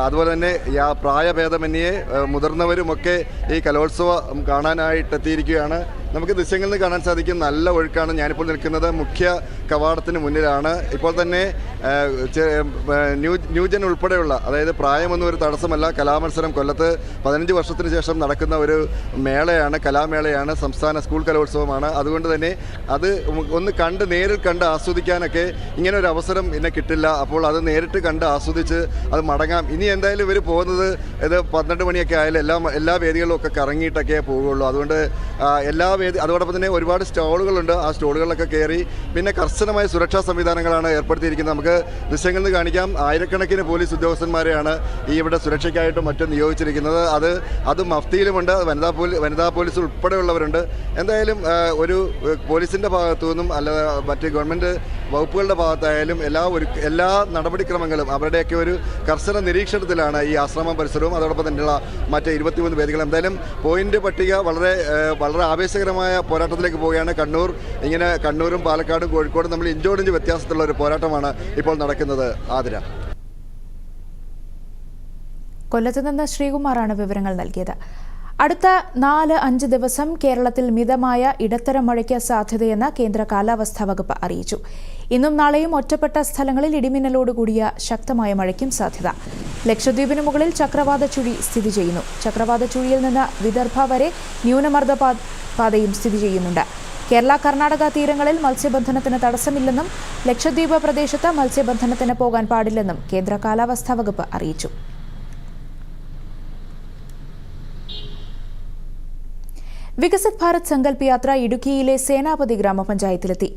അതുപോലെ തന്നെ പ്രായഭേദമന്യേ മുതിർന്നവരുമൊക്കെ ഈ കലോത്സവം കാണാനായിട്ടെത്തിയിരിക്കുകയാണ്. നമുക്ക് ദൃശ്യങ്ങളിൽ നിന്ന് കാണാൻ സാധിക്കും നല്ല ഒഴുക്കാണ്. ഞാനിപ്പോൾ നിൽക്കുന്നത് മുഖ്യ കവാടത്തിന് മുന്നിലാണ്. ഇപ്പോൾ തന്നെ ന്യൂജൻ ഉൾപ്പെടെയുള്ള, അതായത് പ്രായമൊന്നും ഒരു തടസ്സമല്ല. കലാമത്സരം കൊല്ലത്ത് 15 വർഷത്തിന് ശേഷം നടക്കുന്ന ഒരു മേളയാണ്, കലാമേളയാണ്, സംസ്ഥാന സ്കൂൾ കലോത്സവമാണ്. അതുകൊണ്ട് തന്നെ അത് നേരിൽ കണ്ട് ആസ്വദിക്കാനൊക്കെ ഇങ്ങനെ ഒരു അവസരം ഇന്നെ കിട്ടില്ല. അപ്പോൾ അത് നേരിട്ട് കണ്ട് ആസ്വദിച്ച് അത് മടങ്ങാം. ഇനി എന്തായാലും ഇവർ പോകുന്നത് 12 മണിയൊക്കെ ആയാലും എല്ലാ വേദികളിലും ഒക്കെ കറങ്ങിയിട്ടൊക്കെ പോവുകയുള്ളൂ. അതുകൊണ്ട് എല്ലാ അതോടൊപ്പം തന്നെ ഒരുപാട് സ്റ്റോളുകളുണ്ട്. ആ സ്റ്റോളുകളിലൊക്കെ കയറി പിന്നെ കർശനമായ സുരക്ഷാ സംവിധാനങ്ങളാണ് ഏർപ്പെടുത്തിയിരിക്കുന്നത്. നമുക്ക് ദൃശ്യങ്ങളിൽ നിന്ന് കാണിക്കാം. ആയിരക്കണക്കിന് പോലീസ് ഉദ്യോഗസ്ഥന്മാരെയാണ് ഇവിടെ സുരക്ഷയ്ക്കായിട്ടും മറ്റും നിയോഗിച്ചിരിക്കുന്നത്. അത് മഫ്തിയിലുമുണ്ട്, വനിതാ പോലീസ് ഉൾപ്പെടെയുള്ളവരുണ്ട്. എന്തായാലും ഒരു പോലീസിൻ്റെ ഭാഗത്തു നിന്നും അല്ലാതെ മറ്റ് ഗവൺമെൻറ് വകുപ്പുകളുടെ ഭാഗത്തായാലും എല്ലാ നടപടിക്രമങ്ങളും അവരുടെയൊക്കെ ഒരു കർശന നിരീക്ഷണത്തിലാണ് ഈ ആശ്രമം പരിസരവും അതോടൊപ്പം തന്നെയുള്ള മറ്റ് 23 വേദികൾ. എന്തായാലും പോയിന്റ് പട്ടിക വളരെ ആവേശകരമായ പോരാട്ടത്തിലേക്ക് പോവുകയാണ്. കണ്ണൂരും പാലക്കാടും കോഴിക്കോടും നമ്മൾ ഇഞ്ചോടിഞ്ച് വ്യത്യാസത്തിലുള്ള ഒരു പോരാട്ടമാണ് ഇപ്പോൾ നടക്കുന്നത്. ആതിര. കൊല്ലത്ത് നിന്ന് ശ്രീകുമാറാണ് വിവരങ്ങൾ നൽകിയത്. അടുത്ത 4-5 ദിവസം കേരളത്തിൽ മിതമായ ഇടത്തരം മഴയ്ക്ക് സാധ്യതയെന്ന് കേന്ദ്ര കാലാവസ്ഥാ വകുപ്പ് അറിയിച്ചു. ഇന്നും നാളെയും ഒറ്റപ്പെട്ട സ്ഥലങ്ങളിൽ ഇടിമിന്നലോടുകൂടിയ ശക്തമായ മഴയ്ക്കും സാധ്യത. ലക്ഷദ്വീപിന് മുകളിൽ ചക്രവാത ചുഴി സ്ഥിതി ചെയ്യുന്നു. ചക്രവാത ചുഴിയിൽ നിന്ന് വിദർഭ വരെ ന്യൂനമർദ്ദ പാതയും സ്ഥിതി ചെയ്യുന്നുണ്ട്. കേരള കർണാടക തീരങ്ങളിൽ മത്സ്യബന്ധനത്തിന് തടസ്സമില്ലെന്നും ലക്ഷദ്വീപ് പ്രദേശത്ത് മത്സ്യബന്ധനത്തിന് പോകാൻ പാടില്ലെന്നും കേന്ദ്ര കാലാവസ്ഥാ വകുപ്പ് അറിയിച്ചു. വികസിത് ഭാരത് സങ്കല്പ് യാത്ര ഇടുക്കിയിലെ സേനാപതി ഗ്രാമപഞ്ചായത്തിലെത്തി.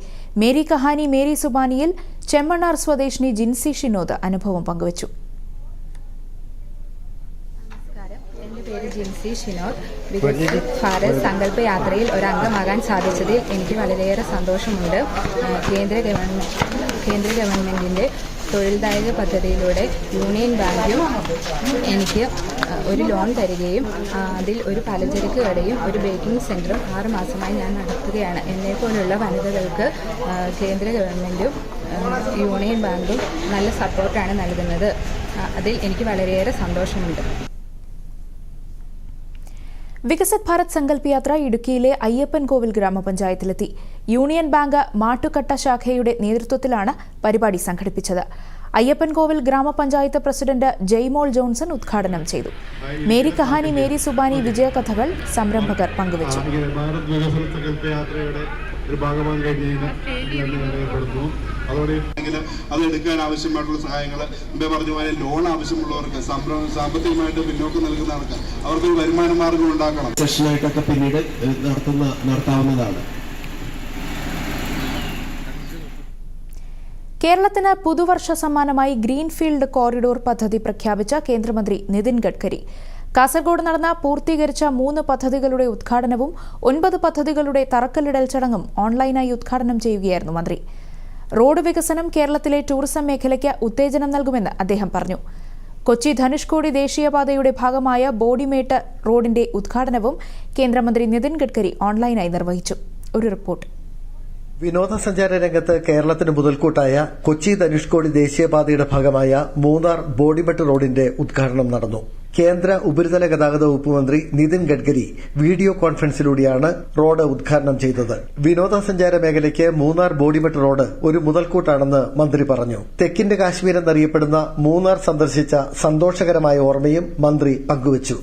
മേരി കഹാനി മേരി സുബാനിയിൽ ചെമ്മണ്ണാർ സ്വദേശിനി ജിൻസി ഷിനോദ് അനുഭവം പങ്കുവച്ചു. നമസ്കാരം, എൻ്റെ പേര് ജിൻസി ഷിനോദ്. വികസിത് ഭാരത് സങ്കല്പ യാത്രയിൽ ഒരംഗമാകാൻ സാധിച്ചതിൽ എനിക്ക് വളരെയേറെ സന്തോഷമുണ്ട്. കേന്ദ്ര ഗവൺമെൻറ്റിൻ്റെ തൊഴിൽദായക പദ്ധതിയിലൂടെ യൂണിയൻ ബാങ്കും എനിക്ക് ഒരു ലോൺ തരികയും അതിൽ ഒരു പലചരക്ക് കടയും ഒരു ബേക്കിംഗ് സെൻറ്ററും 6 മാസമായി ഞാൻ നടത്തുകയാണ്. എന്നെപ്പോലുള്ള വനിതകൾക്ക് കേന്ദ്ര ഗവൺമെൻറ്റും യൂണിയൻ ബാങ്കും നല്ല സപ്പോർട്ടാണ് നൽകുന്നത്. അതിൽ എനിക്ക് വളരെയേറെ സന്തോഷമുണ്ട്. വികസിത് ഭാരത് സങ്കല്പ് യാത്ര ഇടുക്കിയിലെ അയ്യപ്പൻകോവിൽ ഗ്രാമപഞ്ചായത്തിലെത്തി. യൂണിയൻ ബാങ്ക് മാട്ടുക്കട്ട ശാഖയുടെ നേതൃത്വത്തിലാണ് പരിപാടി സംഘടിപ്പിച്ചത്. അയ്യപ്പൻകോവിൽ ഗ്രാമപഞ്ചായത്ത് പ്രസിഡന്റ് ജയ്മോൾ ജോൺസൺ ഉദ്ഘാടനം ചെയ്തു. മേരി കഹാനി മേരി സുബാനി വിജയകഥകൾ സംരംഭകർ പങ്കുവച്ചു. അതോടെ അത് എടുക്കാൻ ആവശ്യമായിട്ടുള്ള സഹായങ്ങൾ പറഞ്ഞ പോലെ ലോൺ ആവശ്യമുള്ളവർക്ക് സാമ്പത്തികമായിട്ട് പിന്നോക്കം നൽകുന്ന ആൾക്കാർ അവർക്ക് വരുമാന മാർഗം ഉണ്ടാക്കണം. സെഷനായിട്ടൊക്കെ പിന്നീട് നടത്താവുന്നതാണ്. കേരളത്തിന് പുതുവർഷ സമ്മാനമായി ഗ്രീൻഫീൽഡ് കോറിഡോർ പദ്ധതി പ്രഖ്യാപിച്ച കേന്ദ്രമന്ത്രി നിതിൻ ഗഡ്കരി. കാസർഗോഡ് നടന്ന പൂർത്തീകരിച്ച 3 പദ്ധതികളുടെ ഉദ്ഘാടനവും 9 പദ്ധതികളുടെ തറക്കല്ലിടൽ ചടങ്ങും ഓൺലൈനായി ഉദ്ഘാടനം ചെയ്യുകയായിരുന്നു മന്ത്രി. റോഡ് വികസനം കേരളത്തിലെ ടൂറിസം മേഖലയ്ക്ക് ഉത്തേജനം നൽകുമെന്ന് അദ്ദേഹം പറഞ്ഞു. കൊച്ചി ധനുഷ്കോടി ദേശീയപാതയുടെ ഭാഗമായ ബോഡിമേട്ട് റോഡിന്റെ ഉദ്ഘാടനവും കേന്ദ്രമന്ത്രി നിതിൻ ഗഡ്കരി ഓൺലൈനായി നിർവഹിച്ചു. ഒരു റിപ്പോർട്ട്. വിനോദസഞ്ചാര രംഗത്ത് കേരളത്തിന് മുതൽക്കൂട്ടായ കൊച്ചി ധനുഷ്കോടി ദേശീയപാതയുടെ ഭാഗമായ മൂന്നാർ ബോഡിമെട്ട് റോഡിന്റെ ഉദ്ഘാടനം നടന്നു. കേന്ദ്ര ഉപരിതല ഗതാഗത വകുപ്പ് മന്ത്രി നിതിൻ ഗഡ്കരി വീഡിയോ കോൺഫറൻസിലൂടെയാണ് റോഡ് ഉദ്ഘാടനം ചെയ്തത്. വിനോദസഞ്ചാര മേഖലയ്ക്ക് മൂന്നാർ ബോഡിമെട്ട് റോഡ് ഒരു മുതൽക്കൂട്ടാണെന്ന് മന്ത്രി പറഞ്ഞു. തെക്കിന്റെ കാശ്മീർ എന്നറിയപ്പെടുന്ന മൂന്നാർ സന്ദർശിച്ച സന്തോഷകരമായ ഓർമ്മയും മന്ത്രി പങ്കുവച്ചു.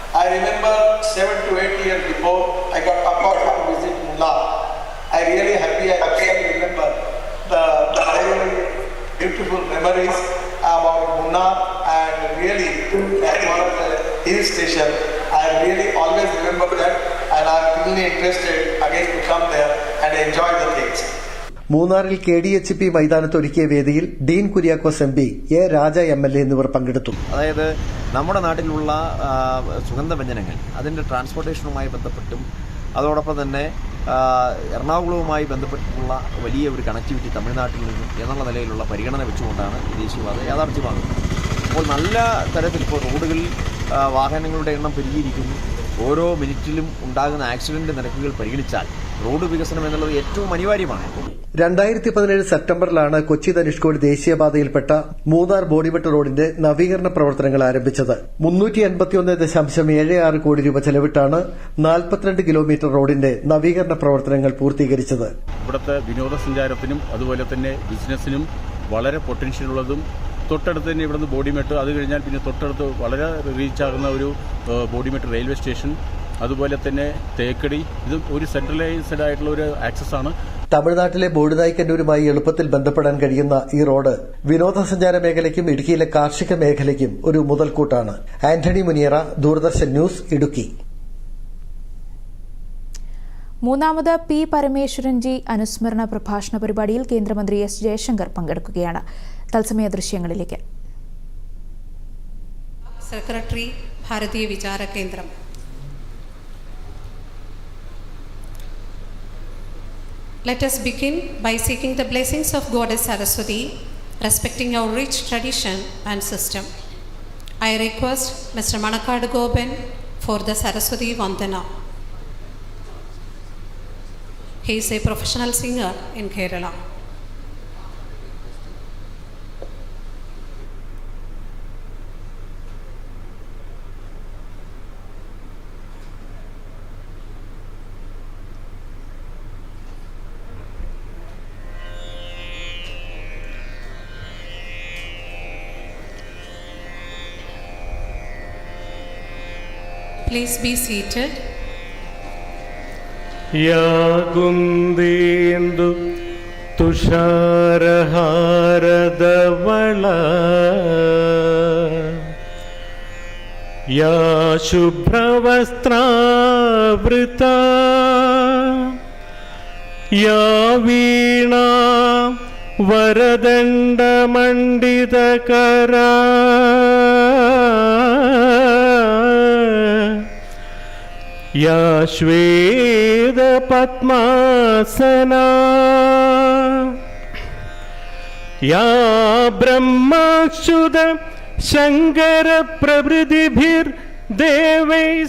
I really happy. I can remember the beautiful memories about Munnar, and really as one of the hill station. I really always remember that, and I'm really interested again to come there and enjoy the things. മൂന്നാറിൽ KDHP മൈതാനത്തൊരുക്കിയ വേദിയിൽ Dean Kuriakose MP, A Raja MLA എന്നിവർ പങ്കെടുത്തു. അതായത് നമ്മുടെ നാട്ടിലുള്ള സുഗന്ധവ്യഞ്ജനങ്ങൾ അതിന്റെ ട്രാൻസ്പോർട്ടേഷനുമായി ബന്ധപ്പെട്ടും അതോടൊപ്പം തന്നെ എറണാകുളവുമായി ബന്ധപ്പെട്ടിട്ടുള്ള വലിയ ഒരു കണക്ടിവിറ്റി തമിഴ്നാട്ടിൽ നിന്നും എന്നുള്ള നിലയിലുള്ള പരിഗണന വെച്ചുകൊണ്ടാണ് ഈ ദേശീയപാത യാഥാർത്ഥ്യമാകുന്നത്. അപ്പോൾ നല്ല തരത്തിൽ ഇപ്പോൾ റോഡുകളിൽ വാഹനങ്ങളുടെ എണ്ണം പെരുകിയിരിക്കുന്നു. ഓരോ മിനിറ്റിലും ഉണ്ടാകുന്ന ആക്സിഡന്റ് നിരക്കുകൾ പരിഗണിച്ചാൽ റോഡ് വികസനം എന്നുള്ളത് ഏറ്റവും അനിവാര്യമാണ്. 2017 സെപ്റ്റംബറിലാണ് കൊച്ചി ധനുഷ്കോടി ദേശീയപാതയിൽപ്പെട്ട മൂന്നാർ ബോഡിമെട്ട് റോഡിന്റെ നവീകരണ പ്രവർത്തനങ്ങൾ ആരംഭിച്ചത്. 381.76 കോടി രൂപ ചെലവിട്ടാണ് 42 കിലോമീറ്റർ റോഡിന്റെ നവീകരണ പ്രവർത്തനങ്ങൾ പൂർത്തീകരിച്ചത്. ഇവിടുത്തെ വിനോദസഞ്ചാരത്തിനും അതുപോലെ തന്നെ ബിസിനസിനും വളരെ പൊട്ടൻഷ്യൽ ഉള്ളതും തൊട്ടടുത്ത് തന്നെ ഇവിടുന്ന് ബോഡിമെട്ട്, അത് കഴിഞ്ഞാൽ പിന്നെ തൊട്ടടുത്ത് വളരെ റീച്ചാകുന്ന ഒരു ബോഡിമെട്ട് റെയിൽവേ സ്റ്റേഷൻ, അതുപോലെ തന്നെ തേക്കടി, ഇത് ഒരു സെൻട്രലൈസ്ഡ് ആയിട്ടുള്ള ഒരു ആക്സസ് ആണ്. തമിഴ്നാട്ടിലെ ബോഡിനായ്ക്കന്നൂരുമായി എളുപ്പത്തിൽ ബന്ധപ്പെടാൻ കഴിയുന്ന ഈ റോഡ് വിനോദസഞ്ചാര മേഖലയ്ക്കും ഇടുക്കിയിലെ കാർഷിക മേഖലയ്ക്കും ഒരു മുതൽക്കൂട്ടാണ്. ആന്റണി മുനിയറ, ദൂരദർശൻ ന്യൂസ്, ഇടുക്കി. മൂന്നാമത് പി പരമേശ്വരൻ ജി അനുസ്മരണ പ്രഭാഷണ പരിപാടിയിൽ കേന്ദ്രമന്ത്രി എസ് ജയശങ്കർ പങ്കെടുക്കുകയാണ്. തത്സമയ ദൃശ്യങ്ങളിലേക്ക്. സെക്രട്ടറി ഭാരതീയ വിചാര കേന്ദ്രം. Let us begin by seeking the blessings of Goddess Saraswati, respecting our rich tradition and system. I request Mr. Manakad Goben for the Saraswati Vandana. He is a professional singer in Kerala. Please be seated. Yagundendu tusharharadavala ya shubhravastravrita ya veena varadandamandidakara या श्वेत पद्मासना या ब्रह्माच्युत शंकर प्रभृतिभिर्देवै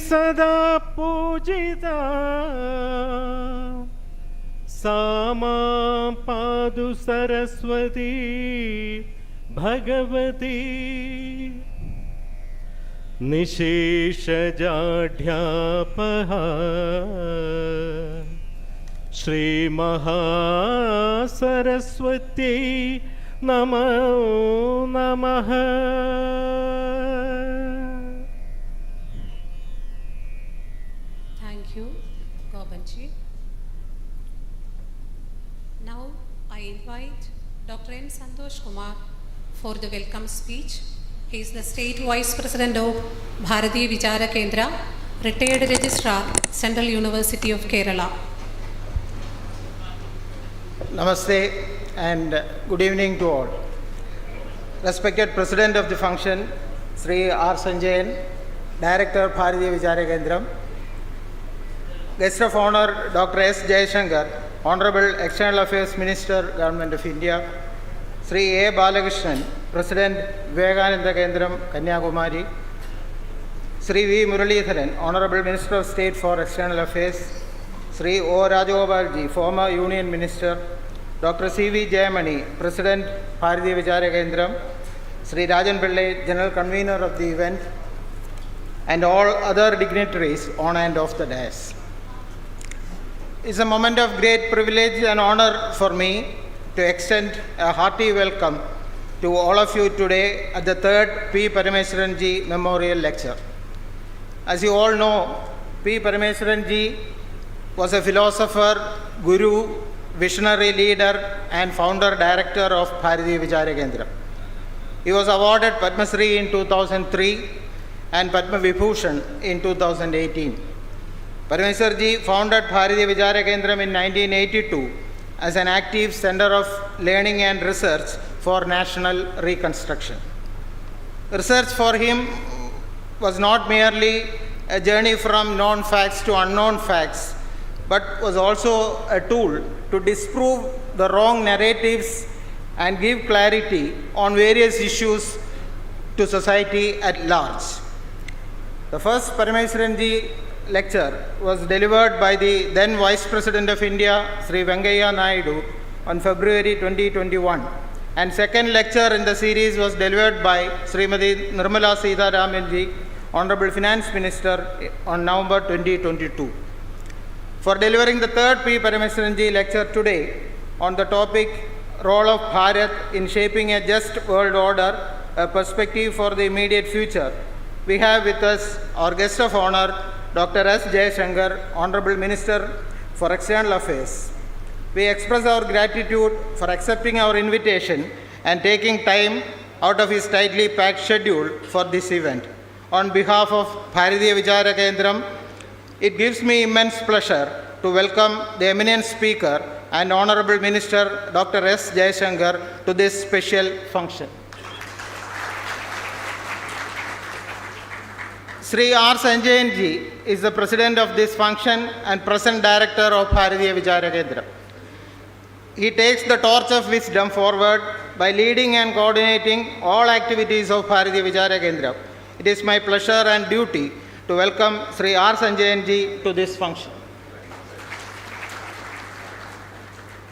सदा पूजिता सा मां पातु सरस्वती भगवती निशेषजाढ्यापः श्रीमहासरस्वत्यै नमो नमः. Thank you, Gobanji. Now I invite Dr. N. Santosh Kumar for the welcome speech. He is the State Vice President of Bharatiya Vichara Kendra, retired Registrar, Central University of Kerala. Namaste and good evening to all. Respected President of the function, Sri R. Sanjayan, Director Bharatiya Vichara Kendra, Guest of Honor Dr. S. Jaishankar, Honorable External Affairs Minister, Government of India, Sri A. Balakrishnan, President Vivekananda Kendram, Kanyakumari, Sri V. Muralidharan, Honorable Minister of State for External Affairs, Sri O. Rajagopalji, former Union Minister, Dr. C. V. Jayamani, President Bharatiya Vichara Kendram, Sri Rajan Pillai, General Convener of the event, and all other dignitaries on and off the dais. It's a moment of great privilege and honor for me to extend a hearty welcome to all of you today at the third P. Parameshwaran Ji Memorial Lecture. As you all know, P. Parameshwaran Ji was a philosopher, guru, visionary leader and founder director of Bharatiya Vichara Kendra. He was awarded Padma Shri in 2003 and Padma Vibhushan in 2018. Parameshwar Ji founded Bharatiya Vichara Kendra in 1982 as an active center of learning and research for national reconstruction. Research for him was not merely a journey from known facts to unknown facts, but was also a tool to disprove the wrong narratives and give clarity on various issues to society at large. The first Parameshwaran Ji lecture was delivered by the then Vice President of India, Sri Venkaiah Naidu, on February 2021. And second lecture in the series was delivered by Srimati Nirmala Sitharaman Ji, Honorable Finance Minister, on November 2022. For delivering the third P. Parameshwaran Ji lecture today on the topic Role of Bharat in Shaping a Just World Order, a Perspective for the Immediate Future, we have with us our guest of honor, Dr. S. Jaishankar, Honorable Minister for External Affairs. We express our gratitude for accepting our invitation and taking time out of his tightly packed schedule for this event. On behalf of Bharatiya Vichara Kendram, it gives me immense pleasure to welcome the eminent speaker and Honorable Minister Dr. S. Jaishankar to this special function. Sri R. Sanjayan ji is the president of this function and present director of Bharatiya Vichara Kendra. He takes the torch of wisdom forward by leading and coordinating all activities of Bharatiya Vichara Kendra. It is my pleasure and duty to welcome Sri R. Sanjayan ji to this function.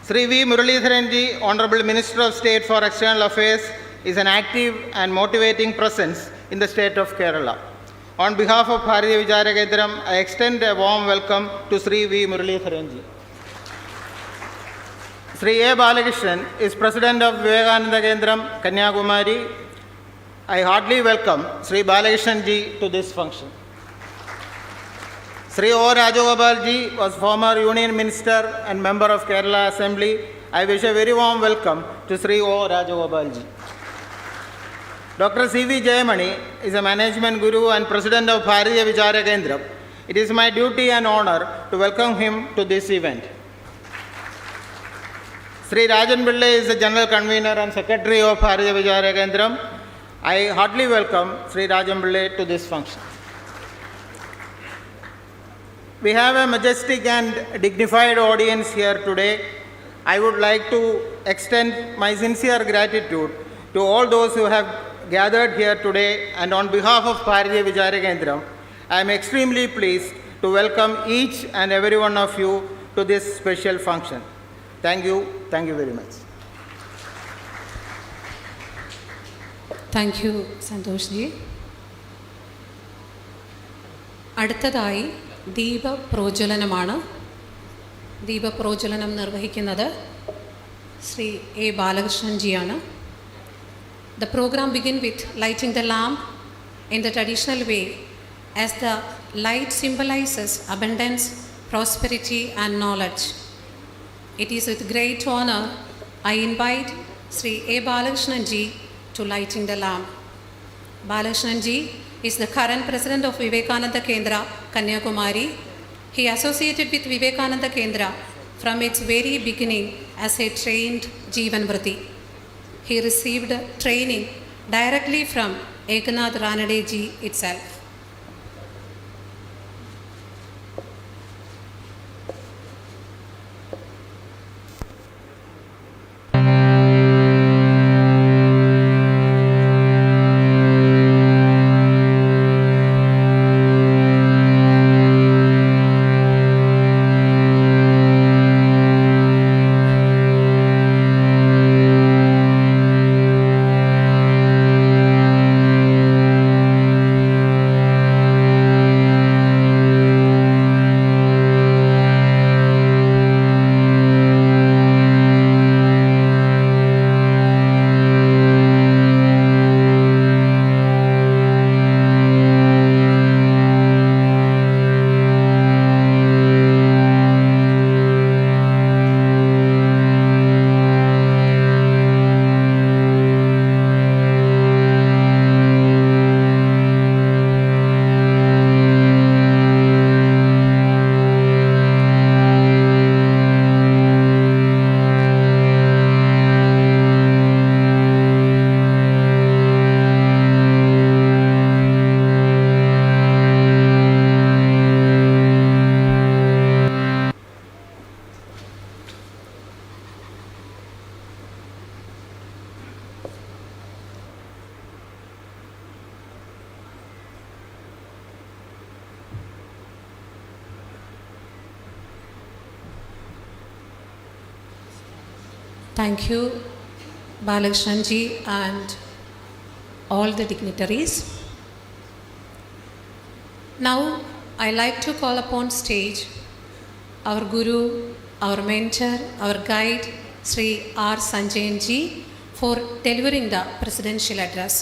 Sri V. Muralidharan ji, Honorable Minister of State for External Affairs, is an active and motivating presence in the state of Kerala. On behalf of Bharatiya Vichara Kendram, I extend a warm welcome to Sri V. Muralidharan ji. Sri A. Balakrishnan is President of Vivekananda Kendram, Kanyakumari. I heartily welcome Sri Balakrishnan ji to this function. Sri O. Rajagopal ji was former Union Minister and member of Kerala Assembly. I wish a very warm welcome to Sri O. Rajagopal ji. Dr. C. V. Jayamani is a management guru and president of Bharatiya Vichara Kendra. It is my duty and honor to welcome him to this event. Sri Rajan Pillai is the general convener and secretary of Bharatiya Vichara Kendra. I heartily welcome Sri Rajan Pillai to this function. We have a majestic and dignified audience here today. I would like to extend my sincere gratitude to all those who have gathered here today, and on behalf of Bharatiya Vichara Kendra, I am extremely pleased to welcome each and every one of you to this special function. Thank you very much. Thank you, Santosh ji. അടുത്തതായി ദീപപ്രോജ്വലനമാണ്. ദീപപ്രോജ്വലനം നിർവഹിക്കുന്നത് Sree A Balakrishnan ജിയാണ്. The program begins with lighting the lamp in the traditional way, as the light symbolizes abundance, prosperity and knowledge. It is with great honor I invite Sri A. Balakrishnan ji to lighting the lamp. Balakrishnan ji is the current president of Vivekananda Kendra, Kanyakumari. He associated with Vivekananda Kendra from its very beginning as a trained Jeevanvrati. He received training directly from Eknath Ranade ji itself. Thank you, Balakrishnan ji and all the dignitaries. Now, I like to call upon stage our Guru, our mentor, our guide, Sri R. Sanjayan ji, for delivering the presidential address.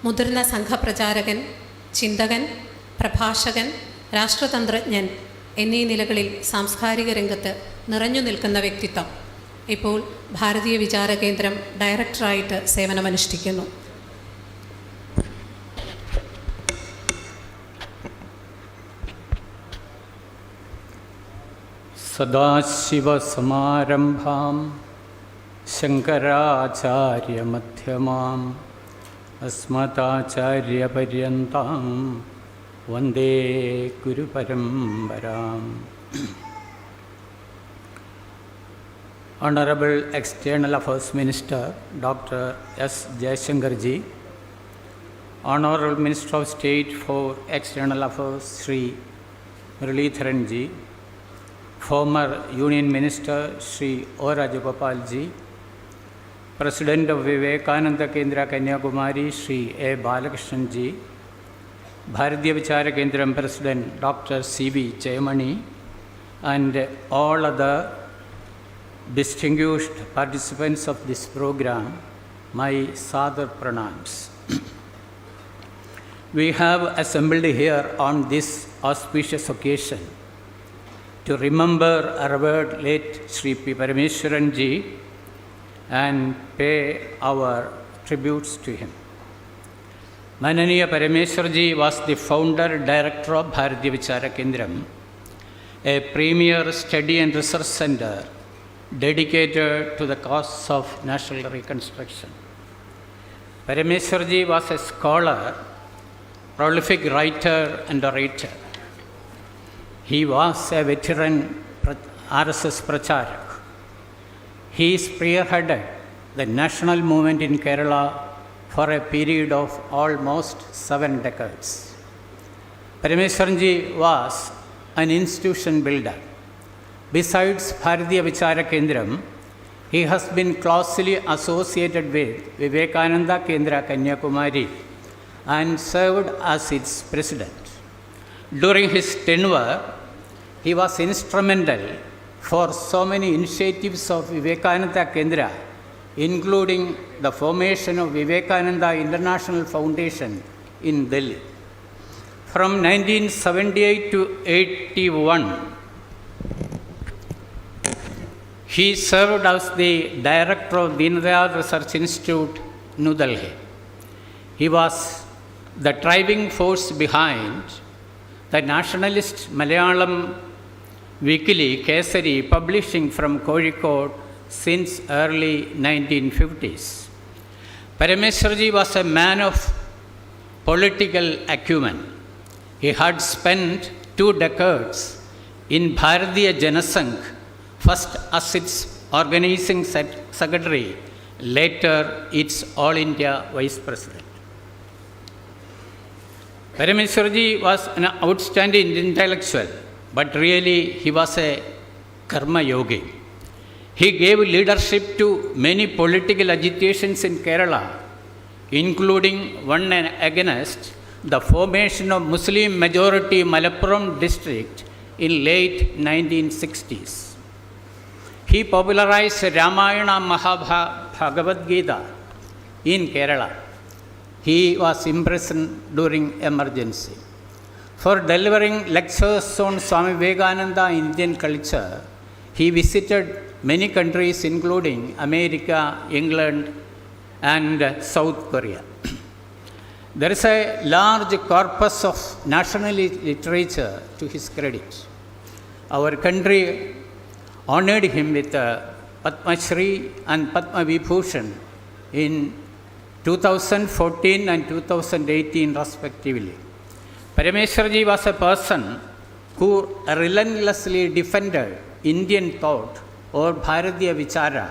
മുതിർന്ന സംഘപ്രചാരകൻ, ചിന്തകൻ, പ്രഭാഷകൻ, രാഷ്ട്രതന്ത്രജ്ഞൻ എന്നീ നിലകളിൽ സാംസ്കാരിക രംഗത്ത് നിറഞ്ഞു നിൽക്കുന്ന വ്യക്തിത്വം ഇപ്പോൾ ഭാരതീയ വിചാര കേന്ദ്രം ഡയറക്ടറായിട്ട് സേവനമനുഷ്ഠിക്കുന്നു. സദാശിവസമാരംഭാം ശങ്കരാചാര്യമധ്യമാം അസ്മദാചാര്യപര്യന്താം വന്ദേ ഗുരുപരമ്പരാം. Honorable External Affairs Minister Dr. S. Jaishankar ji, Honorable Minister of State for External Affairs Sri Muralidharan ji, former Union Minister Sri O. Rajagopal ji, President of Vivekananda Kendra Kanyakumari Sri A. Balakrishnan ji, Bharatiya Vichara Kendram President Dr. C.V. Jayamani, and all other distinguished participants of this program, my Sadar Pranams. We have assembled here on this auspicious occasion to remember our revered late Sri P. Parameshwaran ji and pay our tributes to him. Mananiya Parameshwar ji was the founder director of Bharatiya Vichara Kendram, a premier study and research center dedicated to the cause of national reconstruction. Parameshwar ji was a scholar, prolific writer and orator. He was a veteran RSS Pracharak. He spearheaded the national movement in Kerala for a period of almost 7 decades. Parameshwaran ji was an institution builder. Besides Bharatiya Vichara Kendram, he has been closely associated with Vivekananda Kendra Kanyakumari and served as its president. During his tenure, he was instrumental for so many initiatives of Vivekananda Kendra, including the formation of Vivekananda International Foundation in Delhi. From 1978 to 81, he served as the director of Deen Dayal Research Institute, New Delhi. He was the driving force behind the nationalist Malayalam weekly Kesari, publishing from Kozhikode since early 1950s. Parameshwar ji was a man of political acumen. He had spent 2 decades in Bharatiya Janasangh, first as its organizing secretary, later its All India Vice President. Parameshwar ji was an outstanding intellectual, but really he was a karma yogi. He gave leadership to many political agitations in Kerala, including one against the formation of Muslim majority Malappuram district in late 1960s. He popularized Ramayana Bhagavad Gita in Kerala. He was imprisoned during emergency. For delivering lectures on Swami Vivekananda in Indian culture, he visited many countries including America, England, and South Korea. There is a large corpus of national literature to his credit. Our country honored him with Padma Shri and Padma Vibhushan in 2014 and 2018 respectively. Parameshwar ji was a person who relentlessly defended Indian thought or Bharatiya Vichara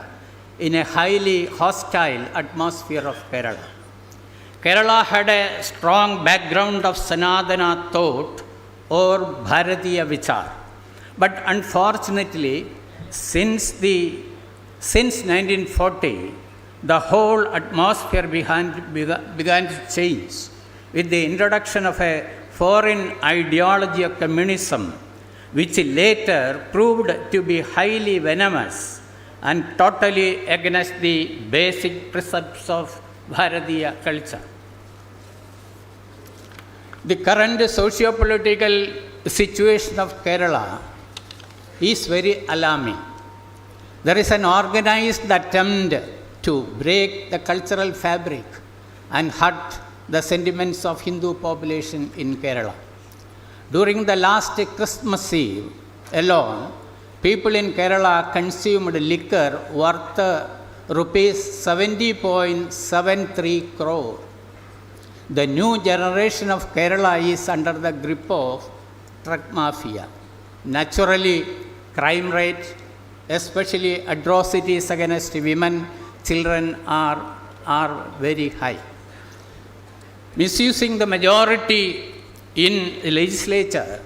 in a highly hostile atmosphere of Kerala. Kerala had a strong background of Sanatana thought or Bharatiya Vichara. But unfortunately, since 1940, the whole atmosphere began to change with the introduction of a foreign ideology of communism, which later proved to be highly venomous and totally against the basic precepts of Bharatiya culture. The current socio-political situation of Kerala is very alarming. There is an organized attempt to break the cultural fabric and hurt the sentiments of Hindu population in Kerala. During the last Christmas Eve alone, people in Kerala consumed liquor worth rupees 70.73 crore. The new generation of Kerala is under the grip of drug mafia. Naturally, crime rate, especially atrocities against women, children are very high. Misusing the majority in the legislature,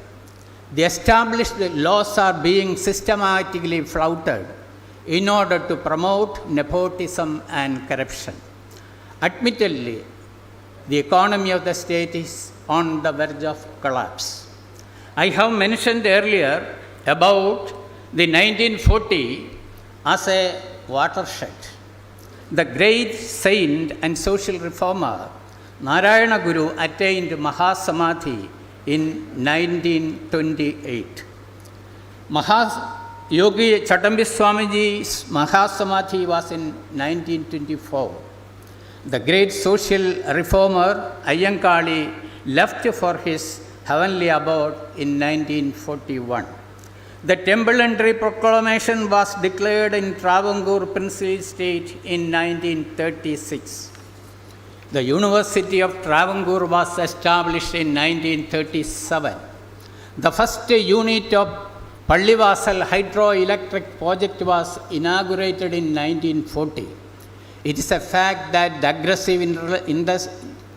the established laws are being systematically flouted in order to promote nepotism and corruption. Admittedly, the economy of the state is on the verge of collapse. I have mentioned earlier about the 1940 as a watershed. The great saint and social reformer Narayana Guru attained Mahasamadhi in 1928. Yogi Chatambi Swamiji's Mahasamadhi was in 1924. The great social reformer Ayyankali left for his heavenly abode in 1941. The temple entry proclamation was declared in Travancore princely state in 1936. The University of Travancore was established in 1937. The first unit of Pallivasal hydroelectric project was inaugurated in 1940. It is a fact that the aggressive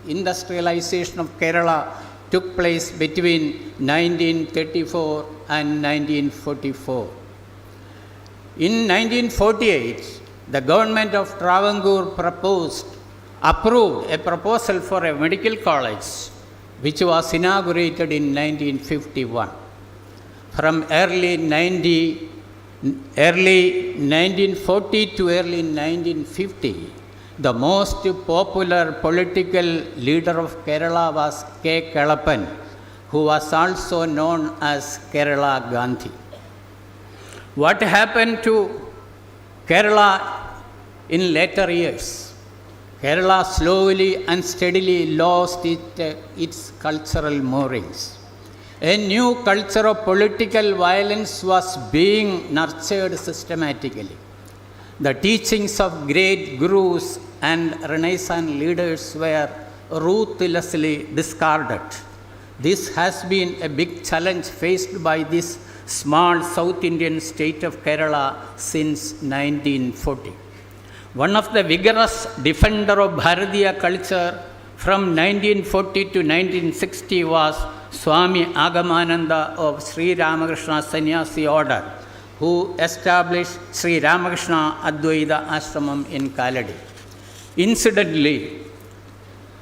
industrialization of Kerala took place between 1934 and 1944. In 1948, the government of Travancore approved a proposal for a medical college, which was inaugurated in 1951. From early 1940 to early 1950, the most popular political leader of Kerala was K. Kelappan, who was also known as Kerala Gandhi. What happened to Kerala in later years? Kerala slowly and steadily lost its cultural moorings. A new culture of political violence was being nurtured systematically. The teachings of great gurus and Renaissance leaders were ruthlessly discarded. This has been a big challenge faced by this small South Indian state of Kerala since 1940. One of the vigorous defender of Bharatiya culture from 1940 to 1960 was Swami Agamananda of Sri Ramakrishna Sannyasi order, who established Sri Ramakrishna Advaita Ashramam in Kaladi. Incidentally,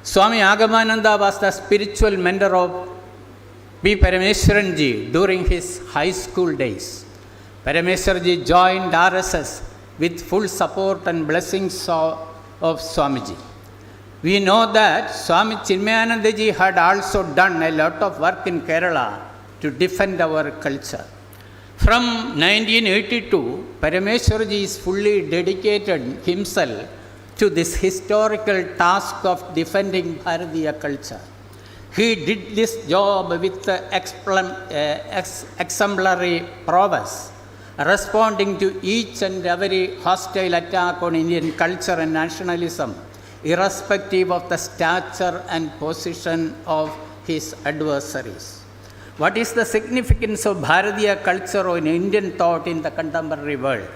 Swami Agamananda was the spiritual mentor of P. Parameshwaran ji during his high school days. Parameshwaran ji joined RSS with full support and blessings of Swamiji. We know that Swami Chinmayananda ji had also done a lot of work in Kerala to defend our culture. From 1982, Parameshwar ji is fully dedicated himself to this historical task of defending Bharatiya culture. He did this job with exemplary prowess, responding to each and every hostile attack on Indian culture and nationalism, irrespective of the stature and position of his adversaries. What is the significance of Bharatiya culture or Indian thought in the contemporary world?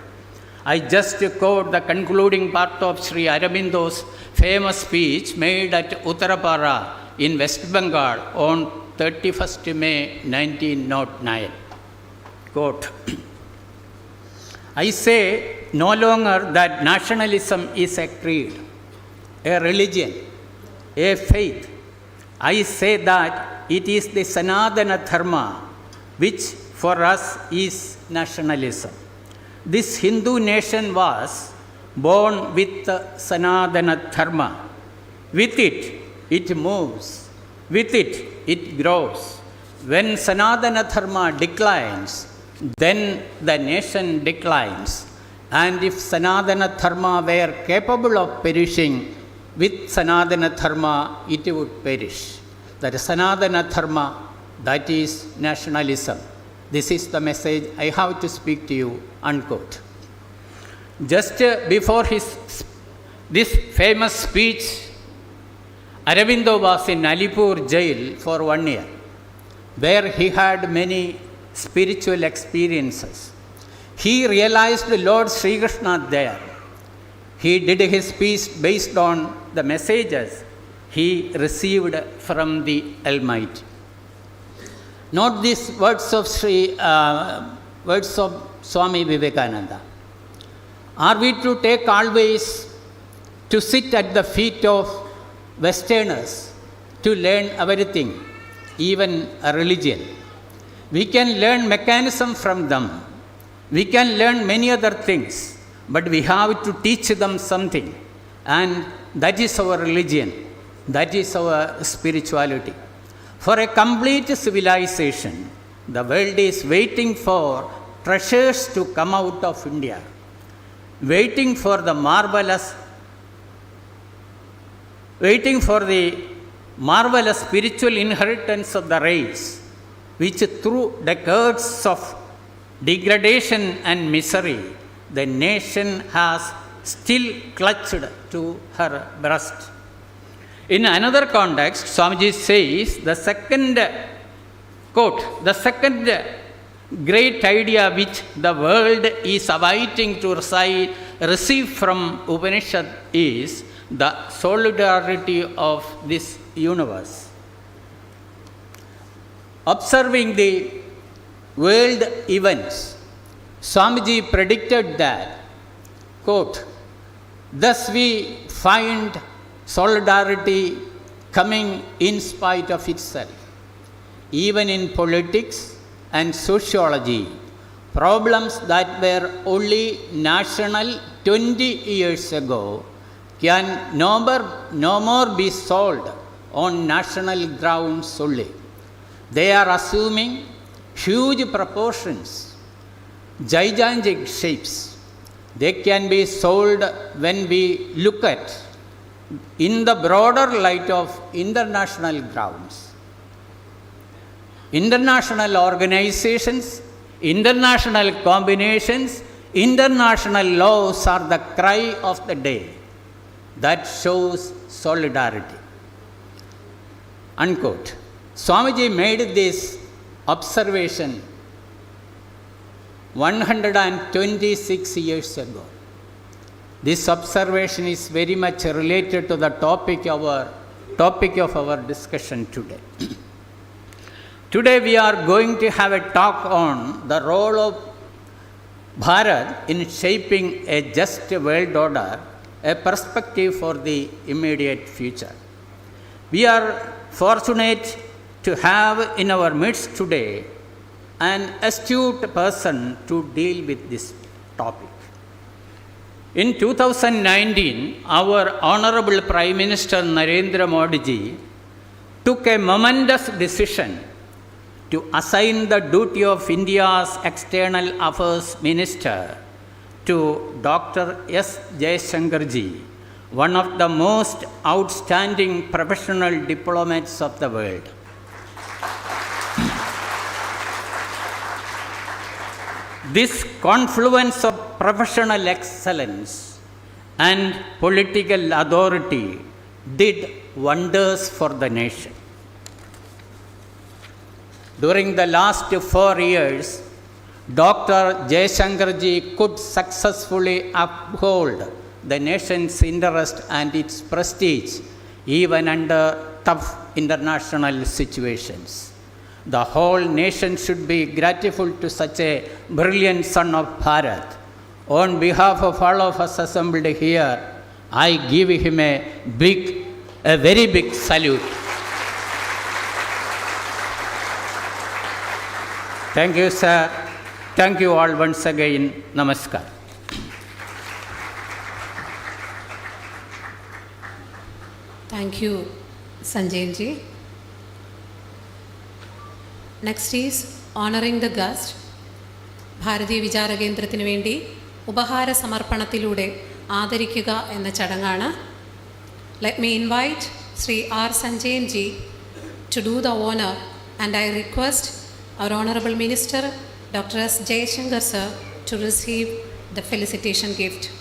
I just quote the concluding part of Sri Aurobindo's famous speech made at Uttarapara in West Bengal on 31st May 1909. Quote, I say no longer that nationalism is a creed, a religion, a faith. I say that it is the Sanatana Dharma, which for us is nationalism. This Hindu nation was born with Sanatana Dharma. With it, it moves. With it, it grows. When Sanatana Dharma declines, then the nation declines. And if Sanatana Dharma were capable of perishing, with Sanatana Dharma, it would perish. That is Sanatana Dharma, that is nationalism. This is the message I have to speak to you, unquote. Just before this famous speech, Aurobindo was in Alipur jail for 1 year, where he had many spiritual experiences. He realized Lord Sri Krishna there. He did his speech based on the messages he received from the Almighty. Note these words of Swami Vivekananda. Are we to take always to sit at the feet of Westerners to learn everything, even a religion? We can learn mechanism from them. We can learn many other things, but we have to teach them something, and that is our religion. That is our spirituality. For a complete civilization, the world is waiting for treasures to come out of India, waiting for the marvelous spiritual inheritance of the race, which through decades of degradation and misery, the nation has still clutched to her breast. In another context, Swamiji says the second great idea which the world is awaiting to receive from Upanishad is the solidarity of this universe. Observing the world events, Swamiji predicted that, quote, thus we find solidarity coming in spite of itself. Even in politics and sociology, problems that were only national 20 years ago can no more be solved on national grounds only. They are assuming huge proportions, gigantic shapes. They can be solved when we look at in the broader light of international grounds. International organizations, international combinations, international laws are the cry of the day that shows solidarity. Unquote. Swamiji made this observation 126 years ago. This observation is very much related to the topic of our discussion today. Today we are going to have a talk on the role of Bharat in shaping a just world order, a perspective for the immediate future. We are fortunate to have in our midst today an astute person to deal with this topic. In 2019, our Honorable Prime Minister Narendra Modi ji took a momentous decision to assign the duty of India's External Affairs Minister to Dr. S. Jaishankar ji, one of the most outstanding professional diplomats of the world. This confluence of professional excellence and political authority did wonders for the nation. During the last 4 years, Dr. Jaishankar ji could successfully uphold the nation's interest and its prestige even under tough international situations. The whole nation should be grateful to such a brilliant son of Bharat. On behalf of all of us assembled here, I give him a very big salute. Thank you, sir. Thank you all once again. Namaskar. Thank you, Sanjay ji. Next is honoring the guest. Bharatiya Vichara കേന്ദ്രത്തിന് വേണ്ടി ഉപഹാര സമർപ്പണത്തിലൂടെ ആദരിക്കുക എന്ന ചടങ്ങാണ്. Let me invite Sri R. Sanjayan ji to do the honor, and I request our Honorable Minister, Dr. S. Jaishankar sir, to receive the felicitation gift.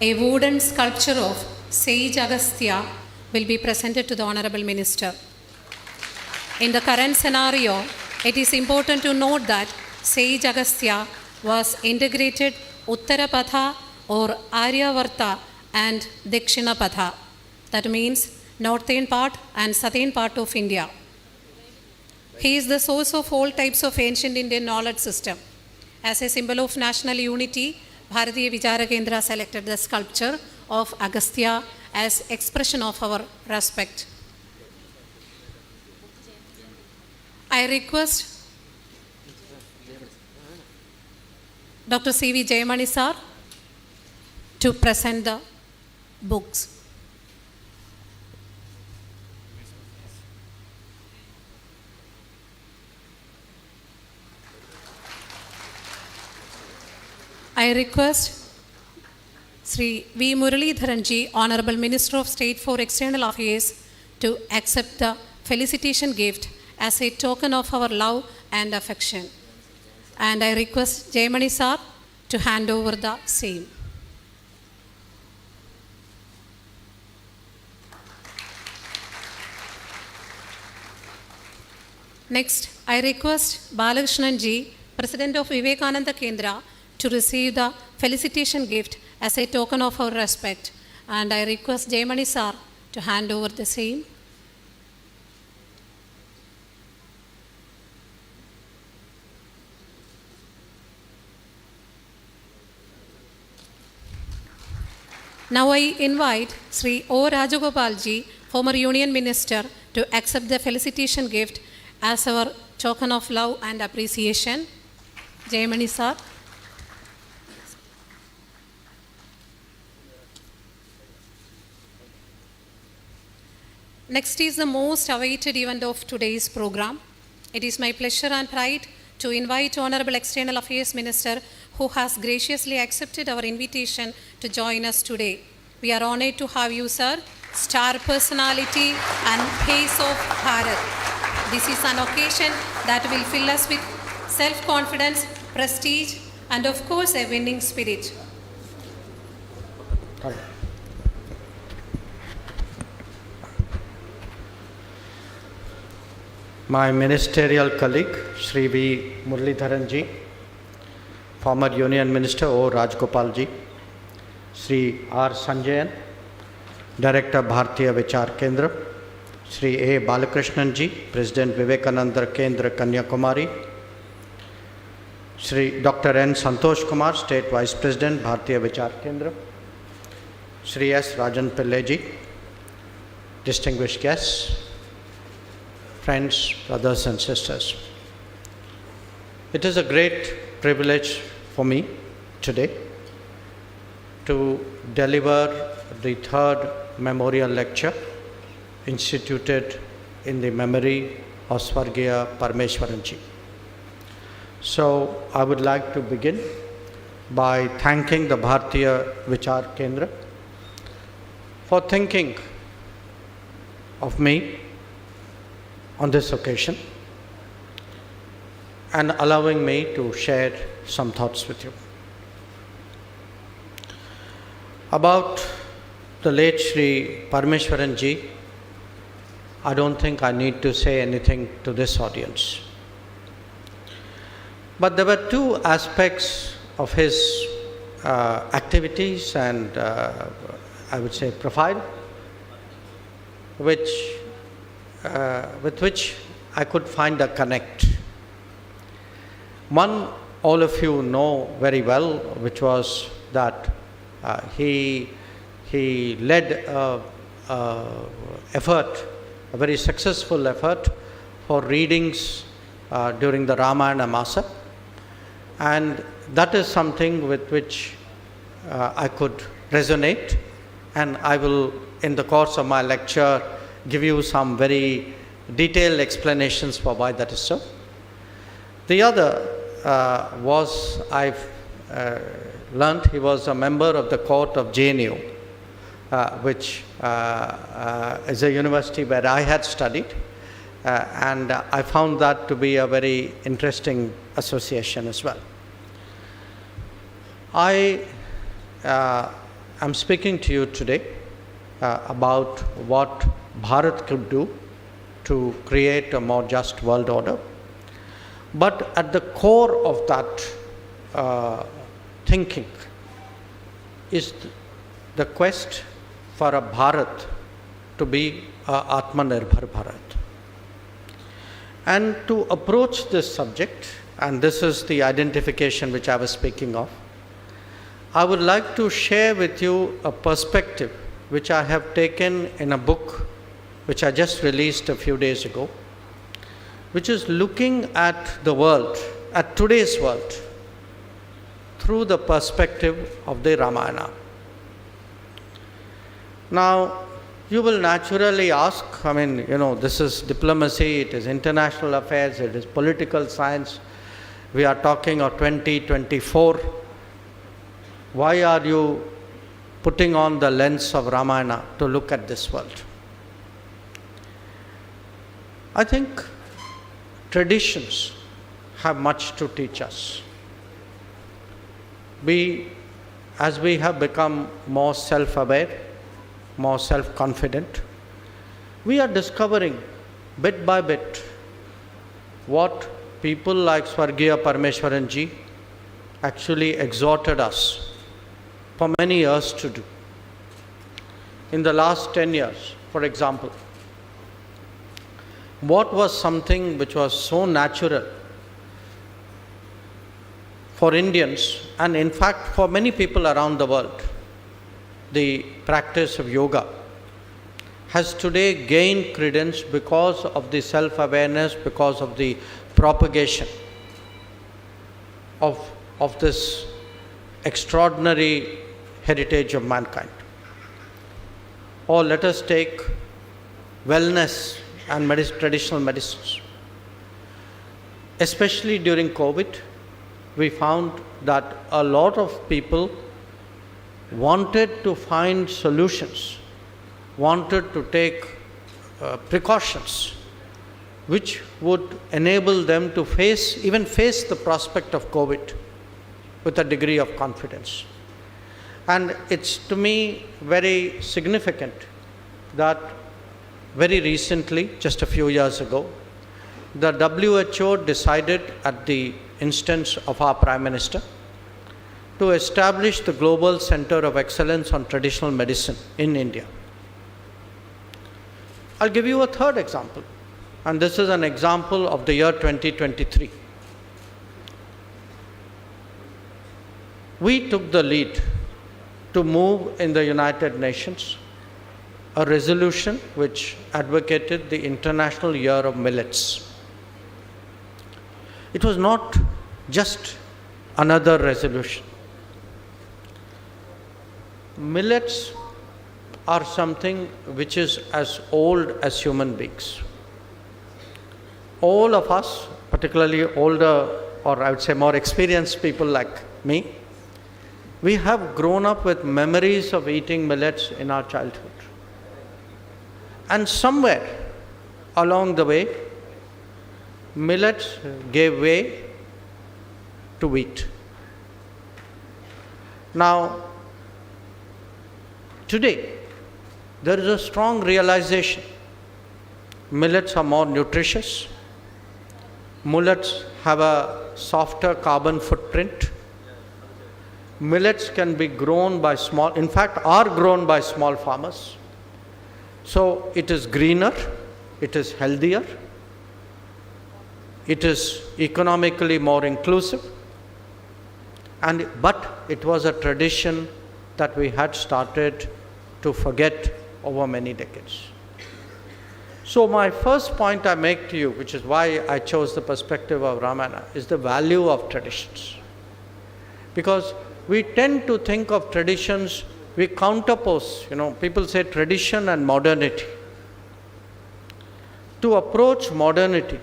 A wooden sculpture of Sage Agastya will be presented to the Honorable Minister. In the current scenario, it is important to note that Sage Agastya was integrated Uttarapadha or Aryavarta and Dakshinapadha. That means northern part and southern part of India. He is the source of all types of ancient Indian knowledge system. As a symbol of national unity, Bharatiya Vichara Kendra selected the sculpture of Agastya as expression of our respect. I request Dr. C.V. Jayamani sir to present the books. I request Sri V. Muralidharanji, Honorable Minister of State for External Affairs, to accept the felicitation gift as a token of our love and affection. And I request Jayamani sir to hand over the same. Next, I request Balakrishnan ji, President of Vivekananda Kendra, to receive the felicitation gift as a token of our respect. And I request Jayamani sir to hand over the same. Now I invite Sri O. Rajagopalji, former Union Minister, to accept the felicitation gift as our token of love and appreciation. Jayamani sir. Next is the most awaited event of today's program. It is my pleasure and pride to invite Honorable External Affairs Minister, who has graciously accepted our invitation to join us today. We are honored to have you, sir, star personality and face of Bharat. This is an occasion that will fill us with self-confidence, prestige, and of course a winning spirit. My ministerial colleague, Sri V. Muralidharanji, former Union Minister O. Rajagopalji, Sri R. Sanjayan, Director Bharatiya Vichar Kendra, Sri A. Balakrishnan-ji, President Vivekananda Kendra Kanyakumari, Sri Dr. N. Santosh Kumar, State Vice President Bharatiya Vichar Kendra, Sri S. Rajan Pillai-ji, distinguished guests, friends, brothers and sisters. It is a great privilege for me today to deliver the third memorial lecture instituted in the memory of Swargya Parameshwaran ji. So I would like to begin by thanking the Bharatiya Vichar Kendra for thinking of me on this occasion and allowing me to share some thoughts with you. About the late Sri Parameshwaran ji, I don't think I need to say anything to this audience. But there were two aspects of his activities and I would say profile, with which I could find a connect. One, all of you know very well, which was that he led a very successful effort for readings during the Ramayana Masa, and that is something with which I could resonate, and I will, in the course of my lecture, give you some very detailed explanations for why that is so. The other was, I've learned he was a member of the court of JNU, which is a university where I had studied, and I found that to be a very interesting association as well. I am speaking to you today about what Bharat could do to create a more just world order. But at the core of that thinking is the quest for a Bharat to be a Atmanirbhar Bharat. And to approach this subject, and this is the identification which I was speaking of, I would like to share with you a perspective which I have taken in a book which I just released a few days ago, which is looking at the world, at today's world, through the perspective of the Ramayana. Now, you will naturally ask, this is diplomacy, it is international affairs, it is political science, we are talking of 2024. Why are you putting on the lens of Ramayana to look at this world? I think traditions have much to teach us. As we have become more self-aware, more self-confident, we are discovering bit by bit what people like Swargiya Parameshwaran ji actually exhorted us for many years to do. In the last 10 years, for example, what was something which was so natural for Indians, and in fact for many people around the world, the practice of yoga, has today gained credence because of the self-awareness, because of the propagation of this extraordinary heritage of mankind. Or let us take wellness and traditional medicines. Especially during COVID, we found that a lot of people wanted to find solutions, wanted to take precautions which would enable them to face the prospect of COVID with a degree of confidence. And it's to me very significant that very recently, just a few years ago, the WHO decided at the instance of our Prime Minister to establish the Global Center of Excellence on Traditional Medicine in India. I'll give you a third example, and this is an example of the year 2023. We took the lead to move in the United Nations a resolution which advocated the International Year of Millets. It was not just another resolution. Millets are something which is as old as human beings. All of us, particularly older, or I would say more experienced people like me, we have grown up with memories of eating millets in our childhood. And somewhere along the way, millets gave way to wheat. Now, today, there is a strong realization. Millets are more nutritious. Millets have a softer carbon footprint. Millets can be grown by are grown by small farmers. So it is greener, it is healthier, it is economically more inclusive, but it was a tradition that we had started to forget over many decades. So my first point I make to you, which is why I chose the perspective of Ramayana, is the value of traditions. Because we tend to think of traditions, we counterpose, people say tradition and modernity. To approach modernity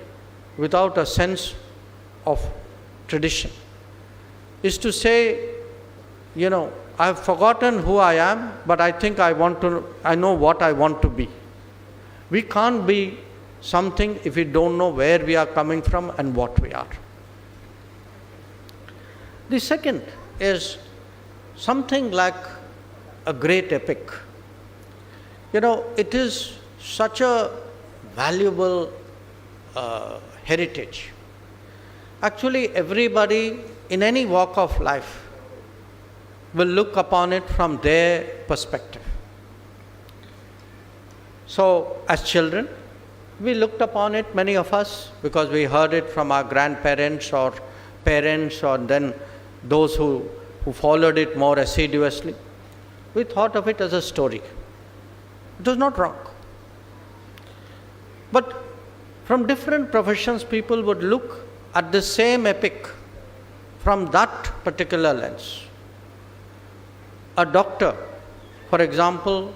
without a sense of tradition is to say, I've forgotten who I am, but I think I know what I want to be. We can't be something if we don't know where we are coming from and what we are. The second is something like a great epic. It is such a valuable heritage. Actually, everybody in any walk of life will look upon it from their perspective. So, as children, we looked upon it, many of us, because we heard it from our grandparents or parents, or then those who followed it more assiduously. We thought of it as a story. It was not wrong. But from different professions, people would look at the same epic from that particular lens. A doctor, for example,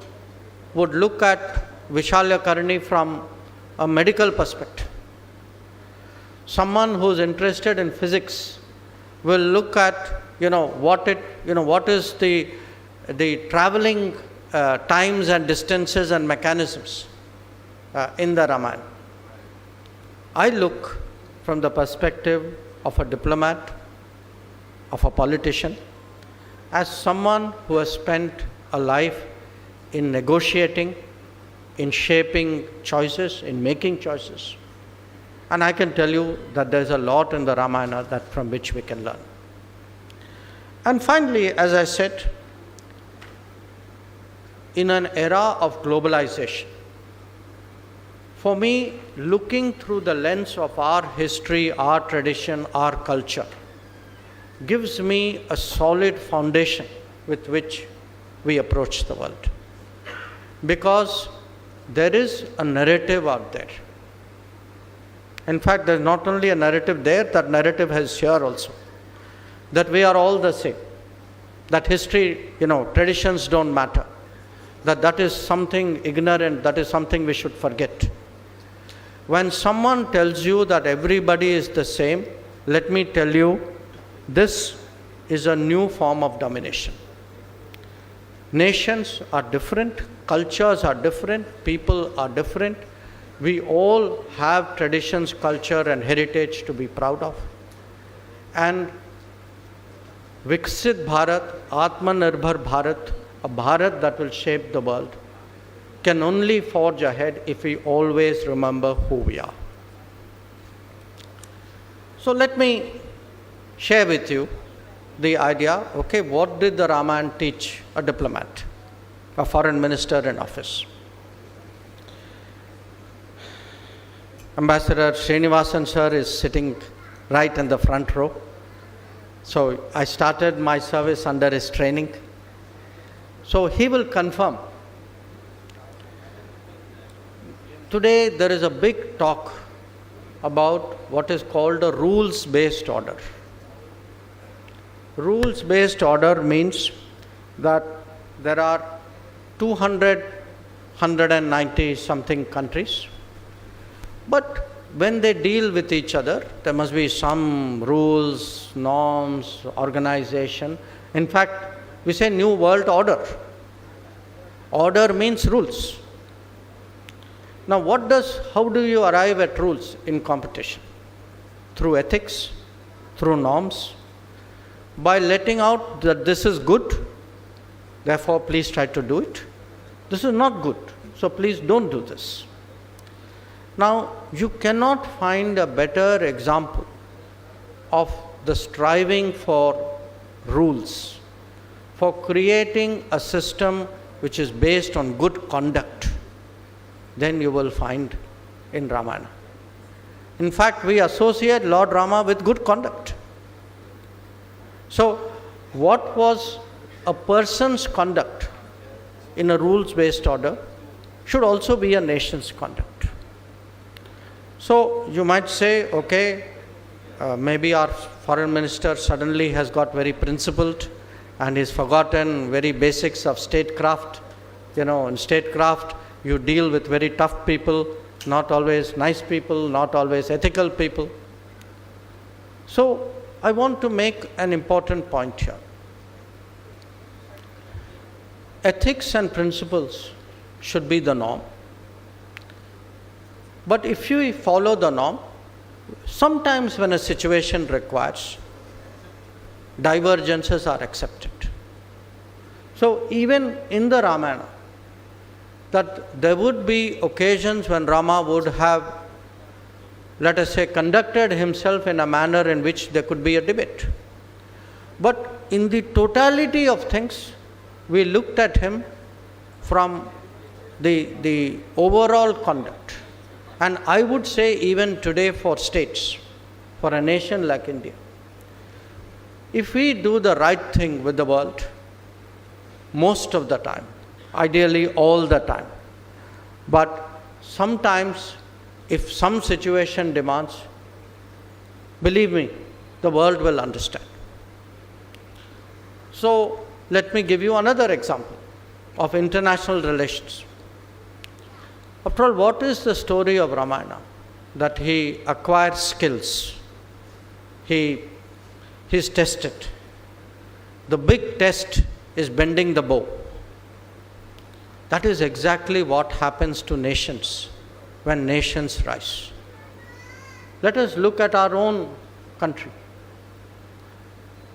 would look at Vishalyakarni from a medical perspective. Someone who is interested in physics will look at what is the traveling times and distances and mechanisms in the Ramayana. I look from the perspective of a diplomat, of a politician, as someone who has spent a life in negotiating, in shaping choices, in making choices. And I can tell you that there's a lot in the Ramayana from which we can learn. And finally, as I said, in an era of globalization, for me, looking through the lens of our history, our tradition, our culture, gives me a solid foundation with which we approach the world. Because there is a narrative out there. In fact, there's not only a narrative there, that narrative has here also. That we are all the same. That history, traditions don't matter. That is something ignorant, that is something we should forget. When someone tells you that everybody is the same, let me tell you, this is a new form of domination. Nations are different, cultures are different, people are different. We all have traditions, culture and heritage to be proud of. And Viksit Bharat, Atmanirbhar Bharat, a Bharat that will shape the world, can only forge ahead if we always remember who we are. So let me share with you the idea, what did the Ramayana teach a diplomat, a foreign minister in office? Ambassador Srinivasan sir is sitting right in the front row. So I started my service under his training. So he will confirm. Today there is a big talk about what is called a rules-based order. Rules-based order means that there are 190 something countries, but when they deal with each other, there must be some rules, norms, organization. In fact, we say New World Order. Order means rules. Now how do you arrive at rules in competition? Through ethics, through norms, by letting out that this is good, therefore please try to do it. This is not good, so please don't do this. Now, you cannot find a better example of the striving for rules, for creating a system which is based on good conduct, than you will find in Ramayana. In fact, we associate Lord Rama with good conduct. So, what was a person's conduct in a rules-based order should also be a nation's conduct. So, you might say, maybe our foreign minister suddenly has got very principled and he's forgotten very basics of statecraft. In statecraft, you deal with very tough people, not always nice people, not always ethical people. So, I want to make an important point here. Ethics and principles should be the norm. But if you follow the norm, sometimes when a situation requires, divergences are accepted. So even in the Ramayana, that there would be occasions when Rama would have, let us say, conducted himself in a manner in which there could be a debate. But in the totality of things, we looked at him from the overall conduct. And I would say even today for states, for a nation like India, if we do the right thing with the world, most of the time, ideally all the time, but sometimes if some situation demands, believe me, the world will understand. So let me give you another example of international relations. After all, what is the story of Ramayana? That he acquires skills. He's tested. The big test is bending the bow. That is exactly what happens to nations when nations rise. Let us look at our own country.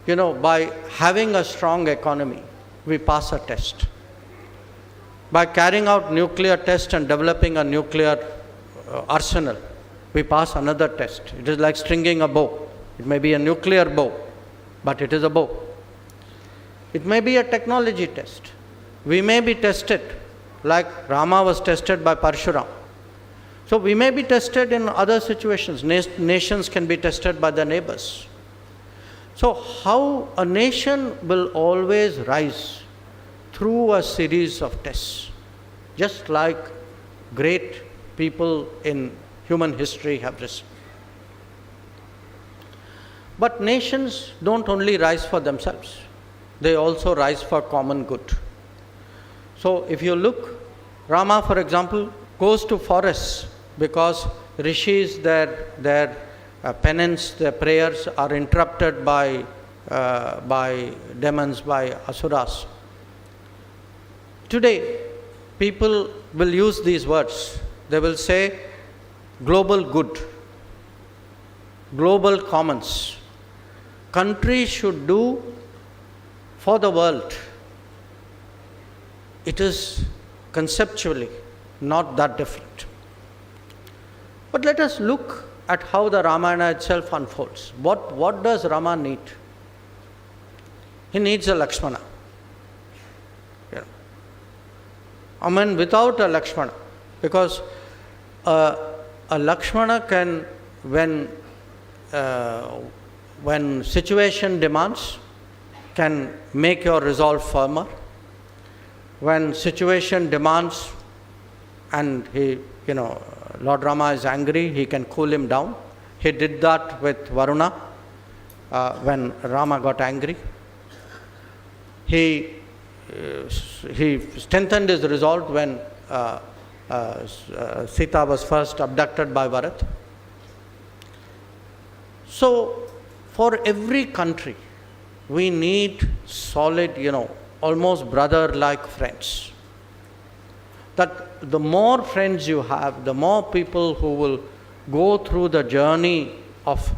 By having a strong economy, we pass a test. By carrying out nuclear test and developing a nuclear arsenal, we pass another test. It is like stringing a bow. It may be a nuclear bow, but it is a bow. It may be a technology test. We may be tested like Rama was tested by Parameshwaran. So we may be tested in other situations. Nations can be tested by their neighbors. So how a nation will always rise through a series of tests, just like great people in human history have risen. But nations don't only rise for themselves, they also rise for common good. So if you look, Rama, for example, goes to forests because rishis, their penance, their prayers are interrupted by demons, by asuras. Today, people will use these words. They will say global good, global commons. Countries should do for the world. It is conceptually not that different. But let us look at how the Ramayana itself unfolds. What does Rama need? He needs a Lakshmana. Without a Lakshmana, because a Lakshmana can, when situation demands, can make your resolve firmer. When situation demands and Lord Rama is angry, he can cool him down. He did that with Varuna when Rama got angry. He strengthened his resolve when Sita was first abducted by Bharat. So, for every country, we need solid, almost brother-like friends. That the more friends you have, the more people who will go through the journey of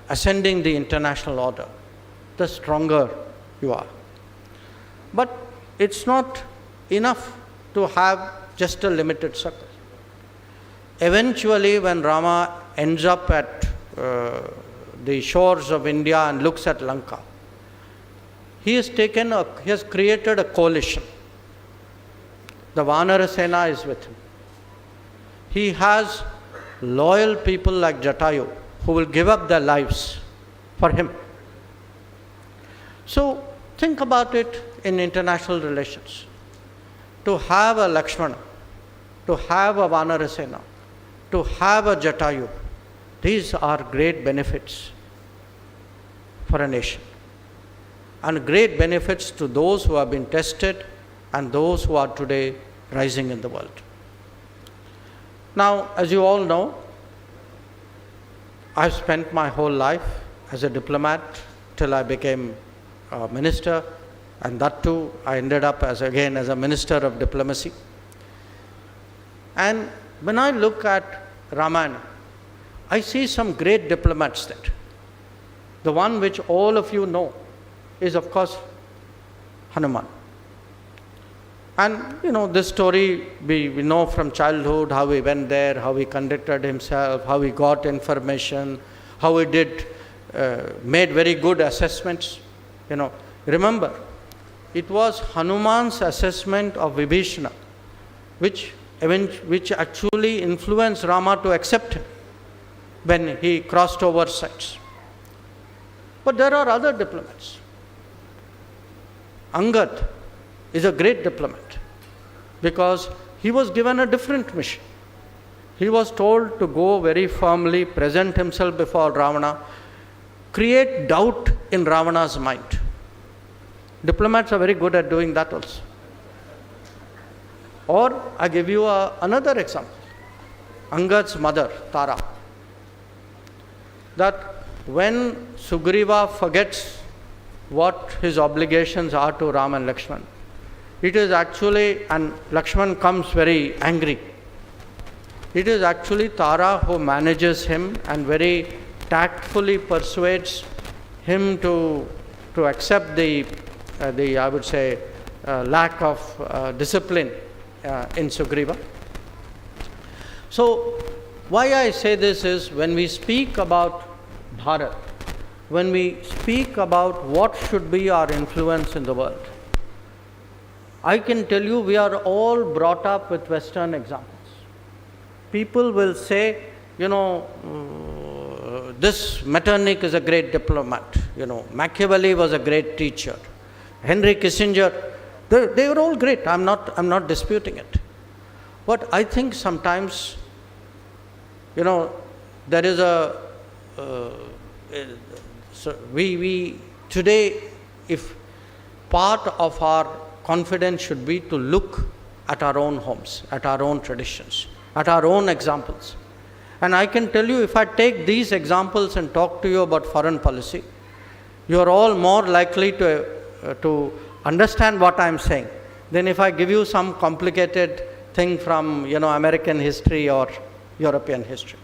ascending the international order, the stronger you are. But it's not enough to have just a limited circle. Eventually, when Rama ends up at the shores of India and looks at Lanka, he has created a coalition. The Vanara Sena is with him. He has loyal people like Jatayu who will give up their lives for him. So think about it in international relations. To have a Lakshmana, to have a Vanara Sena, to have a Jatayu, these are great benefits for a nation. And great benefits to those who have been tested and those who are today rising in the world. Now, as you all know, I've spent my whole life as a diplomat till I became a minister, and that too I ended up as a minister of diplomacy. And when I look at Ramayana, I see some great diplomats there. The one which all of you know is, of course, Hanuman. And this story we know from childhood, how he went there, how he conducted himself, how he got information, how he made very good assessments. Remember, it was Hanuman's assessment of Vibhishana which actually influenced Rama to accept him when he crossed over sides. But there are other diplomats. Angad is a great diplomat because he was given a different mission. He was told to go very firmly, present himself before Ravana, create doubt in Ravana's mind. Diplomats are very good at doing that also. Or I give you another example. Angad's mother, Tara. That when Sugriva forgets what his obligations are to Ram and Lakshman, it is actually, and Lakshman comes very angry, it is actually Tara who manages him and very tactfully persuades him to accept the I would say, lack of discipline in Sugriva. So, why I say this is, when we speak about Bharat, when we speak about what should be our influence in the world, I can tell you we are all brought up with Western examples. People will say, this Metternich is a great diplomat, Machiavelli was a great teacher, Henry Kissinger, they were all great. I'm not disputing it. But I think sometimes, there is we today, if part of our confidence should be to look at our own homes, at our own traditions, at our own examples. And I can tell you, if I take these examples and talk to you about foreign policy, you are all more likely to understand what I am saying than if I give you some complicated thing from American history or European history.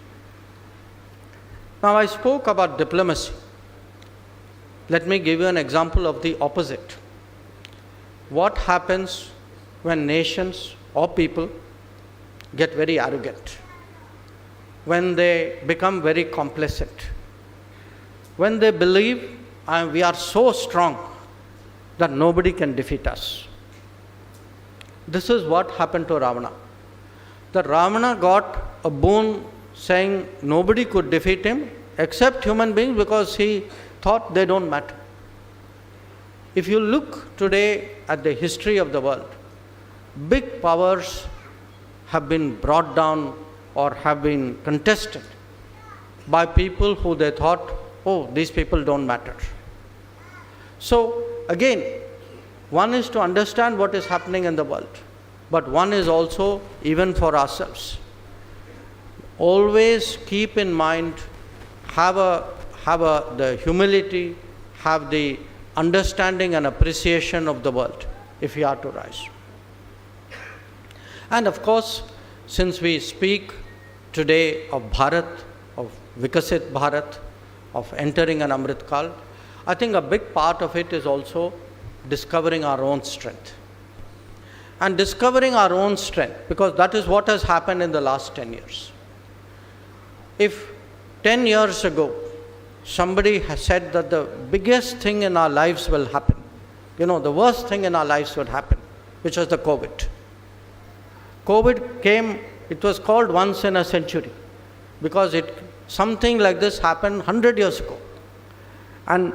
Now, I spoke about diplomacy. Let me give you an example of the opposite. What happens when nations or people get very arrogant, when they become very complacent, when they believe we are so strong that nobody can defeat us. This is what happened to Ravana. That Ravana got a boon saying nobody could defeat him except human beings, because he thought they don't matter. If you look today at the history of the world, big powers have been brought down or have been contested by people who they thought, these people don't matter. So again, one is to understand what is happening in the world, but one is also even for ourselves. Always keep in mind, have the humility, have the understanding and appreciation of the world if you are to rise. And of course, since we speak today of Bharat, of Vikasit Bharat, of entering an Amrit Kal, I think a big part of it is also discovering our own strength. And discovering our own strength, because that is what has happened in the last 10 years. If 10 years ago, somebody has said that the biggest thing in our lives will happen, the worst thing in our lives would happen, which was the COVID. COVID came, it was called once in a century, because something like this happened 100 years ago. And,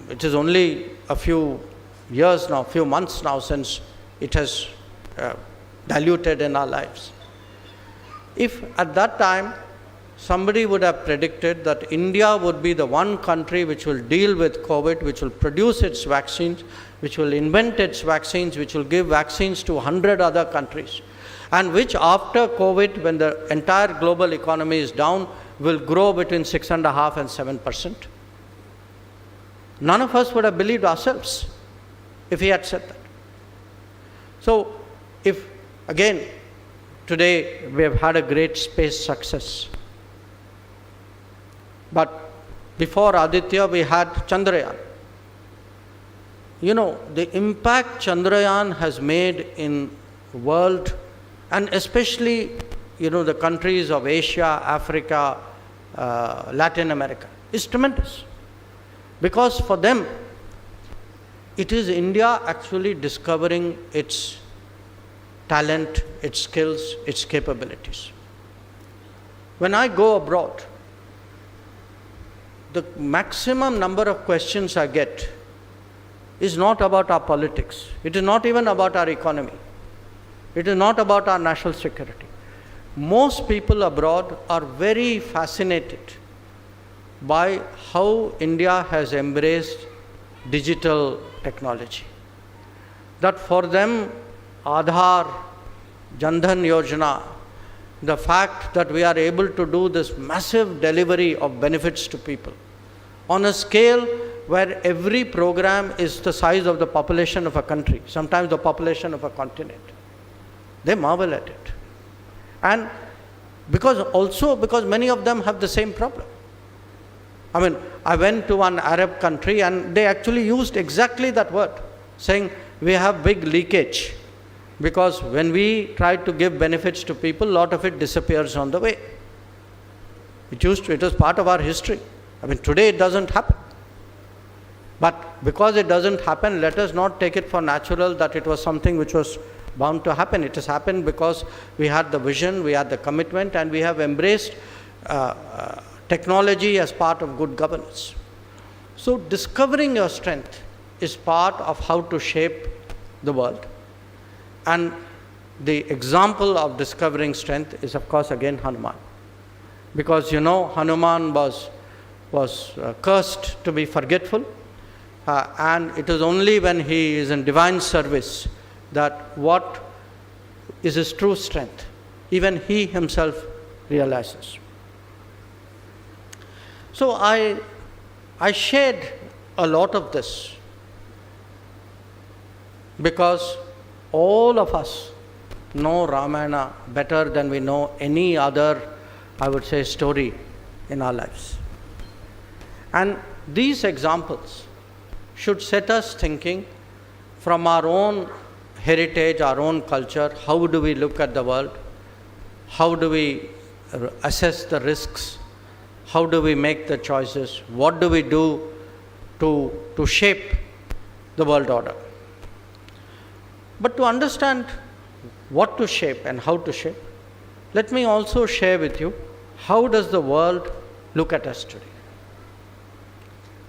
it is only a few years now, few months now since it has diluted in our lives. If at that time somebody would have predicted that India would be the one country which will deal with COVID, which will produce its vaccines, which will invent its vaccines, which will give vaccines to 100 other countries, and which after COVID, when the entire global economy is down, will grow between 6.5% and 7%. None of us would have believed ourselves if he had said that. So, if again, today we have had a great space success. But before Aditya, we had Chandrayaan. You know, the impact Chandrayaan has made in the world, and especially, you know, the countries of Asia, Africa, Latin America, is tremendous. Because for them, it is India actually discovering its talent, its skills, its capabilities. When I go abroad, the maximum number of questions I get is not about our politics. It is not even about our economy. It is not about our national security. Most people abroad are very fascinated by how India has embraced digital technology. That for them, Aadhaar, Jan Dhan Yojana, the fact that we are able to do this massive delivery of benefits to people on a scale where every program is the size of the population of a country, sometimes the population of a continent. They marvel at it. And because many of them have the same problem. I mean, I went to an Arab country and they actually used exactly that word, saying we have big leakage because when we try to give benefits to people, a lot of it disappears on the way. It was part of our history. I mean, today it doesn't happen. But because it doesn't happen, let us not take it for natural that it was something which was bound to happen. It has happened because we had the vision, we had the commitment, and we have embraced technology as part of good governance. So discovering your strength is part of how to shape the world. And the example of discovering strength is, of course, again Hanuman. Because, you know, Hanuman was cursed to be forgetful, and it is only when he is in divine service that what is his true strength, even he himself realizes. So I shared a lot of this because all of us know Ramayana better than we know any other, I would say, story in our lives. And these examples should set us thinking from our own heritage, our own culture. How do we look at the world? How do we assess the risks? How do we make the choices? What do we do to shape the world order? But to understand what to shape and how to shape, let me also share with you how does the world look at us today.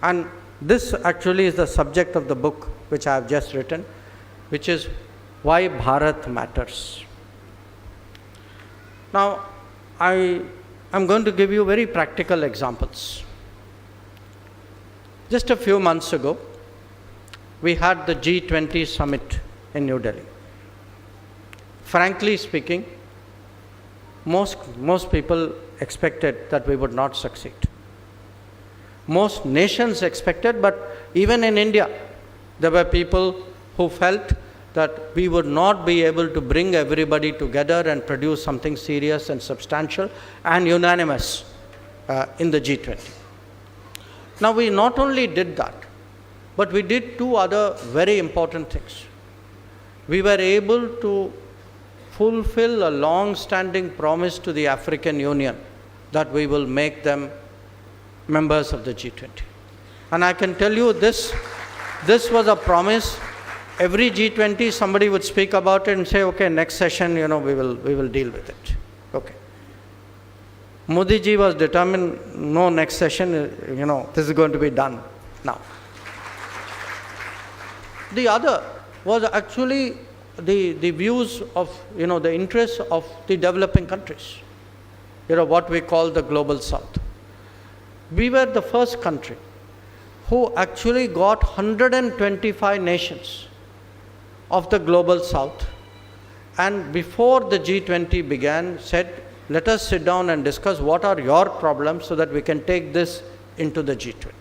And this actually is the subject of the book which I have just written, which is Why Bharat Matters. Now, I'm going to give you very practical examples. Just a few months ago, we had the G20 summit in New Delhi. Frankly speaking, most people expected that we would not succeed. Most nations expected, but even in India, there were people who felt that we would not be able to bring everybody together and produce something serious and substantial and unanimous in the G20. Now, we not only did that, but we did two other very important things. We were able to fulfill a long-standing promise to the African Union that we will make them members of the G20. And I can tell you this was a promise. Every G20 somebody would speak about it and say, okay, next session, we will deal with it. Okay. Modi ji was determined, no, next session, this is going to be done now. The other was actually the views of, the interests of the developing countries, what we call the global south. We were the first country who actually got 125 nations of the global south, and before the G20 began, said, let us sit down and discuss what are your problems so that we can take this into the G20.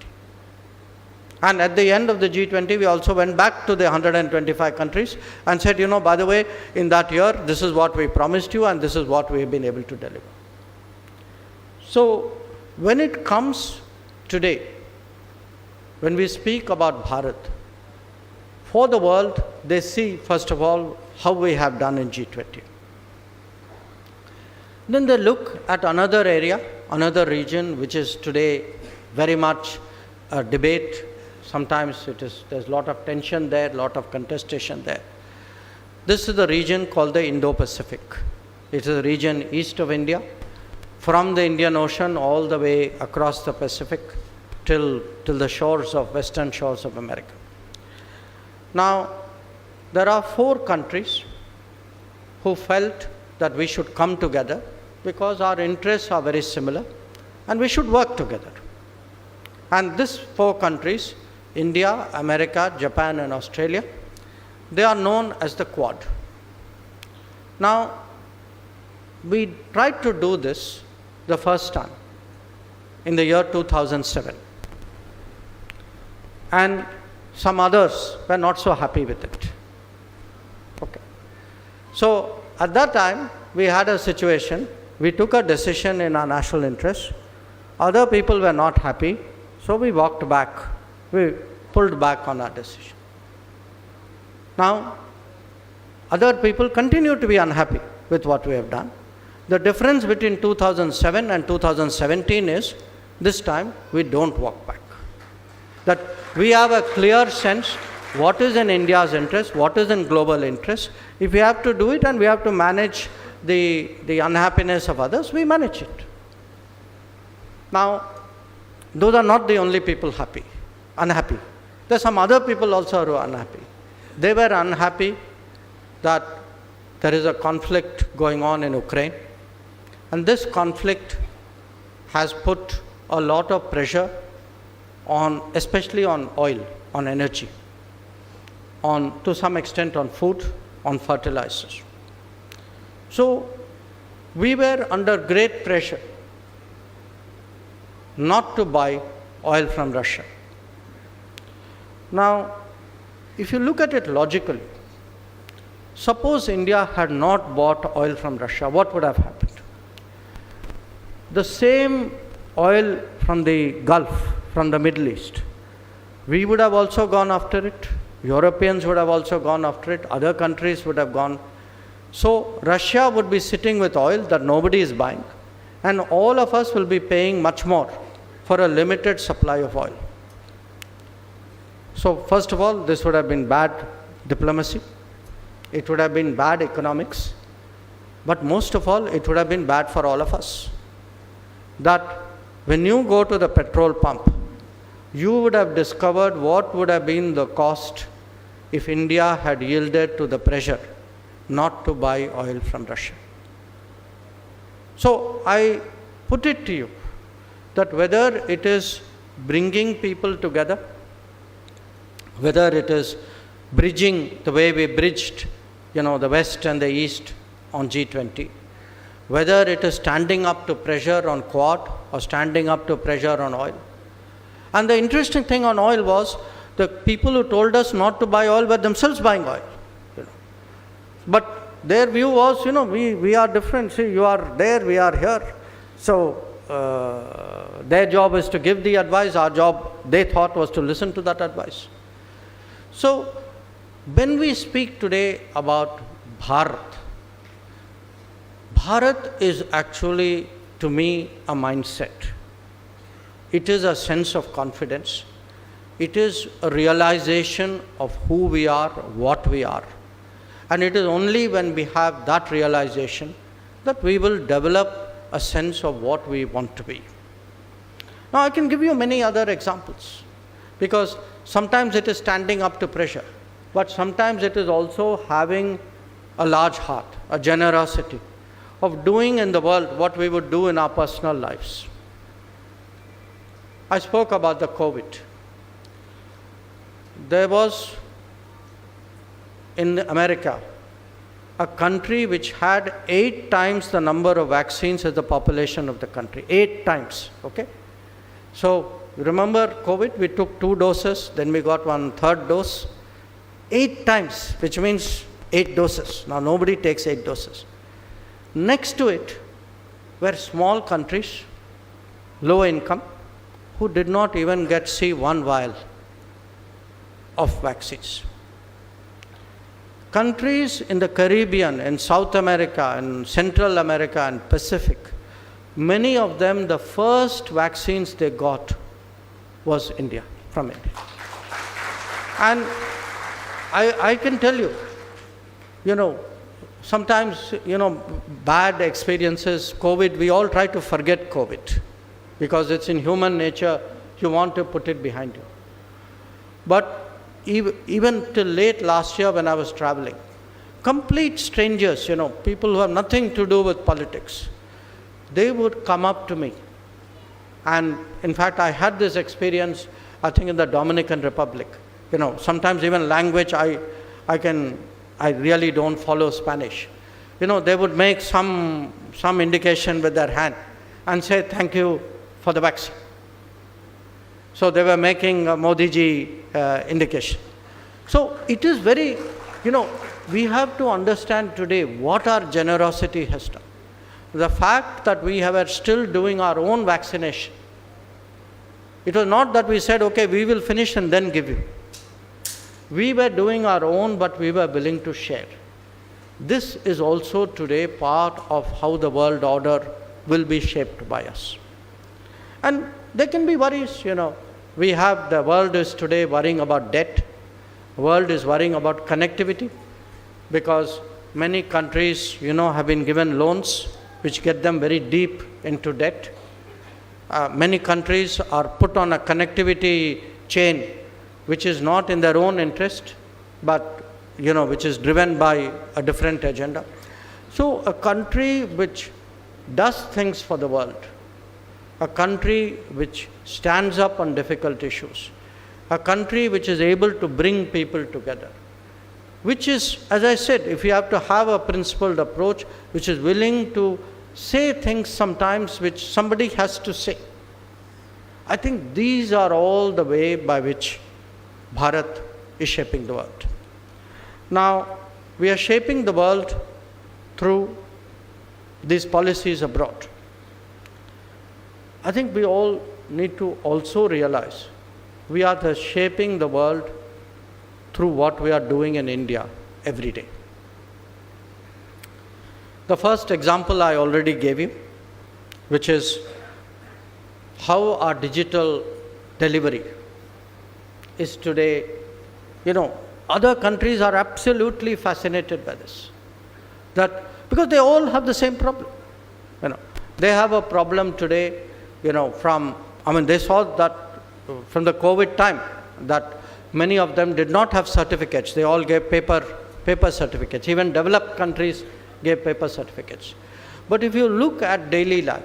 And at the end of the G20, we also went back to the 125 countries and said, by the way, in that year, this is what we promised you and this is what we have been able to deliver. So, when it comes today, when we speak about Bharat, for the world, they see, first of all, how we have done in G20. Then they look at another area, another region, which is today very much a debate. Sometimes there's a lot of tension there, a lot of contestation there. This is the region called the Indo-Pacific. It is a region east of India, from the Indian Ocean all the way across the Pacific till the shores of western shores of America. Now, there are 4 countries who felt that we should come together because our interests are very similar and we should work together. And these 4 countries, India, America, Japan and Australia, they are known as the Quad. Now, we tried to do this the first time in the year 2007. And some others were not so happy with it. Okay. So, at that time, we had a situation, we took a decision in our national interest, other people were not happy, so we walked back, we pulled back on our decision. Now, other people continue to be unhappy with what we have done. The difference between 2007 and 2017 is, this time we don't walk back. That we have a clear sense what is in India's interest, what is in global interest. If we have to do it and we have to manage the unhappiness of others, we manage it. Now, those are not the only people unhappy. There are some other people also who are unhappy. They were unhappy that there is a conflict going on in Ukraine, and this conflict has put a lot of pressure on, especially on oil, on energy, to some extent on food, on fertilizers. So, we were under great pressure not to buy oil from Russia. Now, if you look at it logically, suppose India had not bought oil from Russia, what would have happened? The same oil from the Gulf, from the Middle East, we would have also gone after it, Europeans would have also gone after it, other countries would have gone. So, Russia would be sitting with oil that nobody is buying, and all of us will be paying much more for a limited supply of oil. So, first of all, this would have been bad diplomacy, it would have been bad economics, but most of all, it would have been bad for all of us. That when you go to the petrol pump, you would have discovered what would have been the cost if India had yielded to the pressure not to buy oil from Russia. So, I put it to you that whether it is bringing people together, whether it is bridging the way we bridged, the West and the East on G20, whether it is standing up to pressure on Quad or standing up to pressure on oil. And the interesting thing on oil was the people who told us not to buy oil were themselves buying oil. But their view was, we are different. See, you are there, we are here. So, their job is to give the advice. Our job, they thought, was to listen to that advice. So, when we speak today about Bharat, Bharat is actually, to me, a mindset. It is a sense of confidence. It is a realization of who we are, what we are. And it is only when we have that realization that we will develop a sense of what we want to be. Now, I can give you many other examples, because sometimes it is standing up to pressure, but sometimes it is also having a large heart, a generosity of doing in the world what we would do in our personal lives. I spoke about the COVID. There was, in America, a country which had 8 times the number of vaccines as the population of the country. 8 times, okay? So, remember COVID, we took 2 doses, then we got 1 third dose. 8 times, which means 8 doses. Now nobody takes 8 doses. Next to it were small countries, low income, who did not even see 1 vial of vaccines. Countries in the Caribbean, in South America, in Central America and Pacific, many of them, the first vaccines they got was India, from India. And I can tell you, sometimes, bad experiences, COVID, we all try to forget COVID because it's in human nature, you want to put it behind you. But even till late last year when I was traveling, complete strangers, people who have nothing to do with politics, they would come up to me. And in fact, I had this experience, I think in the Dominican Republic. Sometimes even language, I really don't follow Spanish. They would make some indication with their hand and say, thank you for the vaccine. So they were making a Modi ji indication. So it is very, we have to understand today what our generosity has done. The fact that we are still doing our own vaccination. It was not that we said, okay, we will finish and then give you. We were doing our own, but we were willing to share. This is also today part of how the world order will be shaped by us. And there can be worries, We have, the world is today worrying about debt. The world is worrying about connectivity because many countries, have been given loans which get them very deep into debt. Many countries are put on a connectivity chain which is not in their own interest, but, which is driven by a different agenda. So a country which does things for the world, a country which stands up on difficult issues, a country which is able to bring people together, which is, as I said, if you have to have a principled approach, which is willing to say things sometimes which somebody has to say. I think these are all the way by which Bharat is shaping the world. Now, we are shaping the world through these policies abroad. I think we all need to also realize we are shaping the world through what we are doing in India every day. The first example I already gave you, which is how our digital delivery is today, other countries are absolutely fascinated by this. Because they all have the same problem. They have a problem today, they saw that from the COVID time that many of them did not have certificates. They all gave paper certificates. Even developed countries gave paper certificates. But if you look at daily life,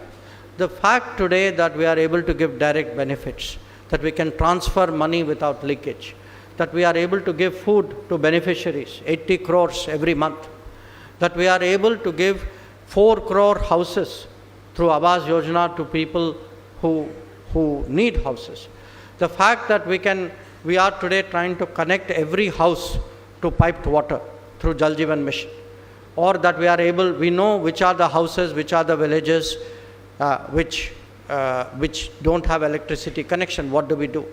the fact today that we are able to give direct benefits, that we can transfer money without leakage, that we are able to give food to beneficiaries, 80 crores every month, that we are able to give 4 crore houses through Awas Yojana to people who need houses. The fact that we are today trying to connect every house to piped water through Jal Jeevan Mission, or that we know which are the houses, which are the villages which don't have electricity connection, what do we do?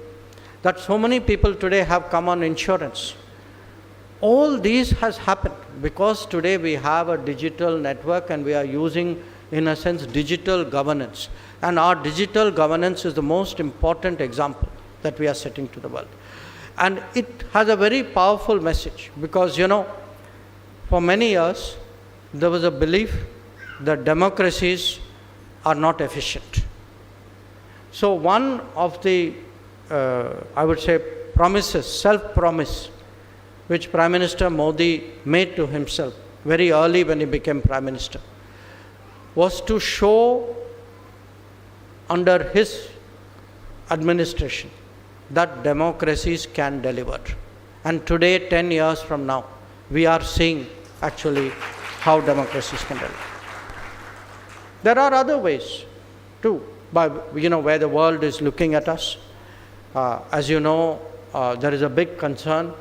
That so many people today have come on insurance. All these has happened because today we have a digital network and we are using, in a sense, digital governance. And our digital governance is the most important example that we are setting to the world. And it has a very powerful message because, for many years, there was a belief that democracies are not efficient. So one of the, promises, self-promise, which Prime Minister Modi made to himself very early when he became Prime Minister, was to show under his administration that democracies can deliver. And today, 10 years from now, we are seeing actually how democracies can deliver. There are other ways too, where the world is looking at us. As you know, there is a big concern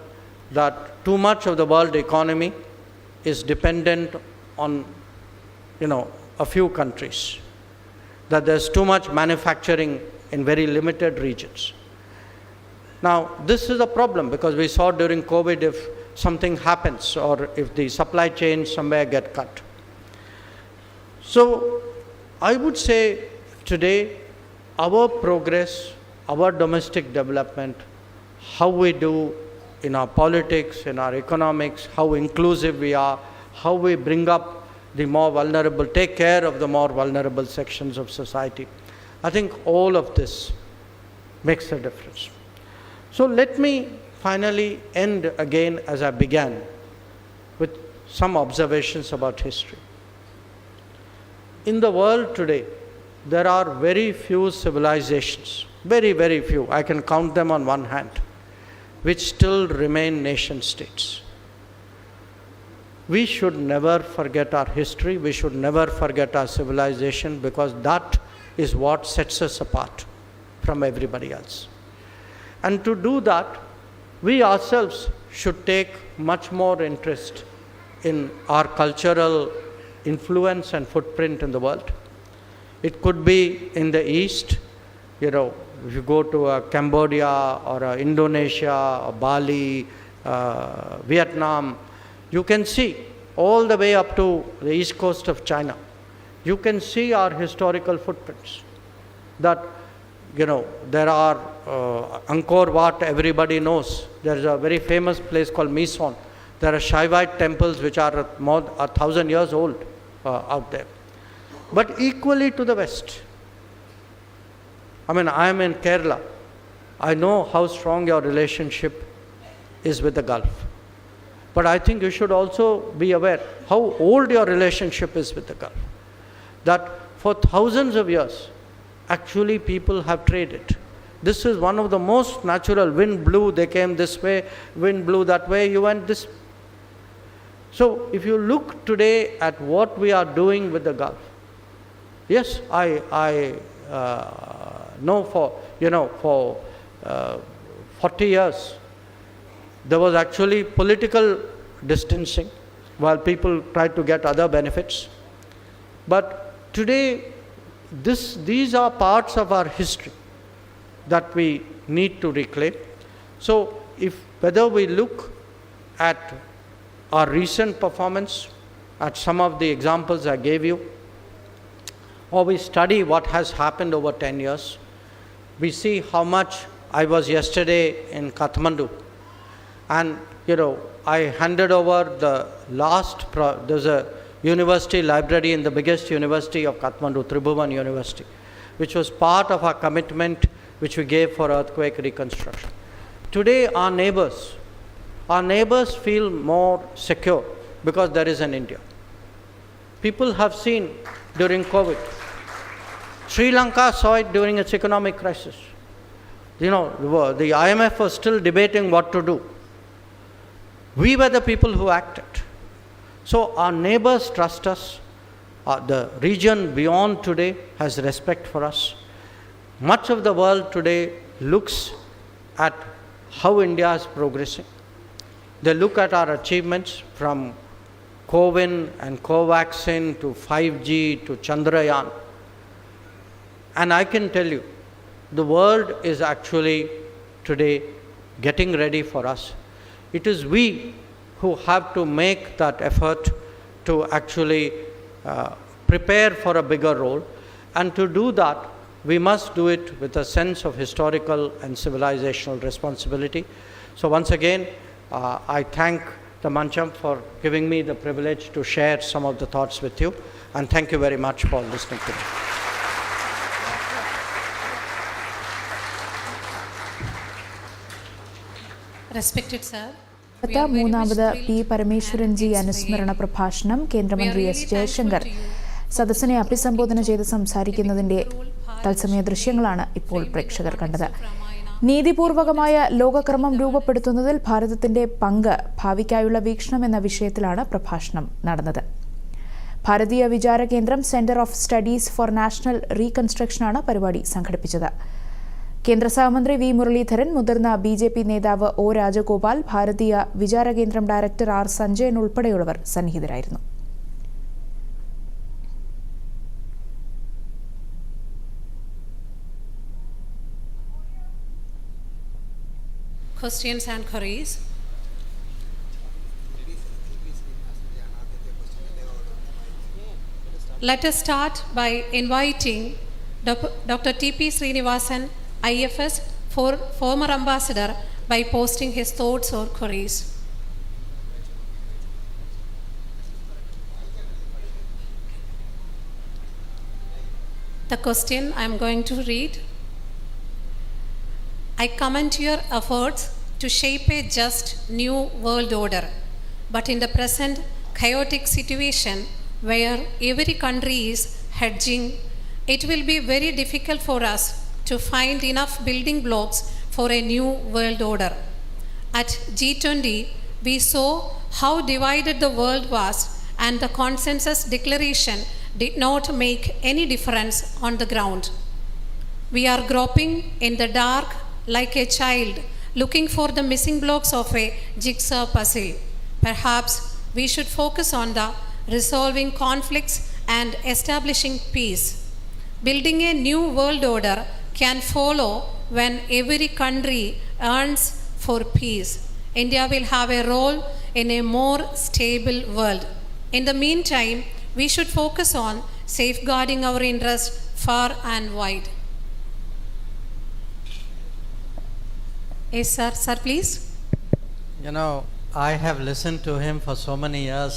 that too much of the world economy is dependent on, a few countries. That there's too much manufacturing in very limited regions. Now, this is a problem because we saw during COVID if something happens or if the supply chains somewhere get cut. So, I would say today, our progress, our domestic development, how we do in our politics, in our economics, how inclusive we are, how we bring up the more vulnerable, take care of the more vulnerable sections of society. I think all of this makes a difference. So let me finally end again as I began with some observations about history. In the world today, there are very few civilizations, very, very few, I can count them on one hand, which still remain nation states. We should never forget our history, we should never forget our civilization, because that is what sets us apart from everybody else. And to do that, we ourselves should take much more interest in our cultural influence and footprint in the world. It could be in the East, if you go to Cambodia or Indonesia or Bali, Vietnam, you can see all the way up to the east coast of China. You can see our historical footprints. That, there are Angkor Wat, everybody knows. There is a very famous place called Mison. There are Shaivite temples which are more 1,000 years old out there. But equally to the west, I am in Kerala. I know how strong your relationship is with the Gulf. But I think you should also be aware how old your relationship is with the Gulf. That for thousands of years, actually people have traded. This is one of the most natural. Wind blew, they came this way, wind blew that way, you went this. So if you look today at what we are doing with the Gulf, yes, I know for 40 years, there was actually political distancing while people tried to get other benefits. But today, these are parts of our history that we need to reclaim. So whether we look at our recent performance, at some of the examples I gave you, or we study what has happened over 10 years, we see how much. I was yesterday in Kathmandu, and I handed over the last, there's a university library in the biggest university of Kathmandu, Tribhuvan University, which was part of our commitment which we gave for earthquake reconstruction. Today our neighbors feel more secure because there is an India. People have seen during COVID. Sri Lanka saw it during its economic crisis. The IMF was still debating what to do. We were the people who acted. So our neighbors trust us. The region beyond today has respect for us. Much of the world today looks at how India is progressing. They look at our achievements from CoWIN and Covaxin to 5G to Chandrayaan. And I can tell you, the world is actually today getting ready for us. It is we who have to make that effort to actually prepare for a bigger role. And to do that, we must do it with a sense of historical and civilizational responsibility. So once again, I thank the Mancham for giving me the privilege to share some of the thoughts with you. And thank you very much for listening to me. Respected sir. മൂന്നാമത് P Parameswaran G അനുസ്മരണ പ്രഭാഷണം കേന്ദ്രമന്ത്രി S Jaishankar സദസ്സിനെ അഭിസംബോധന ചെയ്ത് സംസാരിക്കുന്നതിന്റെ തത്സമയ ദൃശ്യങ്ങളാണ് ഇപ്പോൾ പ്രേക്ഷകർ കണ്ടത്. നീതിപൂർവകമായ ലോകക്രമം രൂപപ്പെടുത്തുന്നതിൽ ഭാരതത്തിന്റെ പങ്ക്, ഭാവിക്കായുള്ള വീക്ഷണം എന്ന വിഷയത്തിലാണ് പ്രഭാഷണം നടന്നത്. Bharatiya Vichara Kendram centre of studies for national റീകൺസ്ട്രക്ഷനാണ് പരിപാടി സംഘടിപ്പിച്ചത്. കേന്ദ്ര സഹമന്ത്രി വി മുരളീധരൻ, മുതിർന്ന BJP നേതാവ് ഒ രാജഗോപാൽ, ഭാരതീയ വിചാര കേന്ദ്രം ഡയറക്ടർ ആർ സഞ്ജയൻ ഉൾപ്പെടെയുള്ളവർ സന്നിഹിതരായിരുന്നു. Questions and queries. Let us start by inviting Dr. T.P. Srinivasan, IFS, former ambassador, by posting his thoughts or queries. The question I am going to read. I commend your efforts to shape a just new world order, but in the present chaotic situation where every country is hedging, it will be very difficult for us to find enough building blocks for a new world order. At G20, we saw how divided the world was, and the consensus declaration did not make any difference on the ground. We are groping in the dark like a child looking for the missing blocks of a jigsaw puzzle. Perhaps we should focus on the resolving conflicts and establishing peace. Building a new world order can follow when every country earns for peace. India will have a role in a more stable world. In the meantime, we should focus on safeguarding our interests far and wide. Yes, sir. Sir, please. You know, I have listened to him for so many years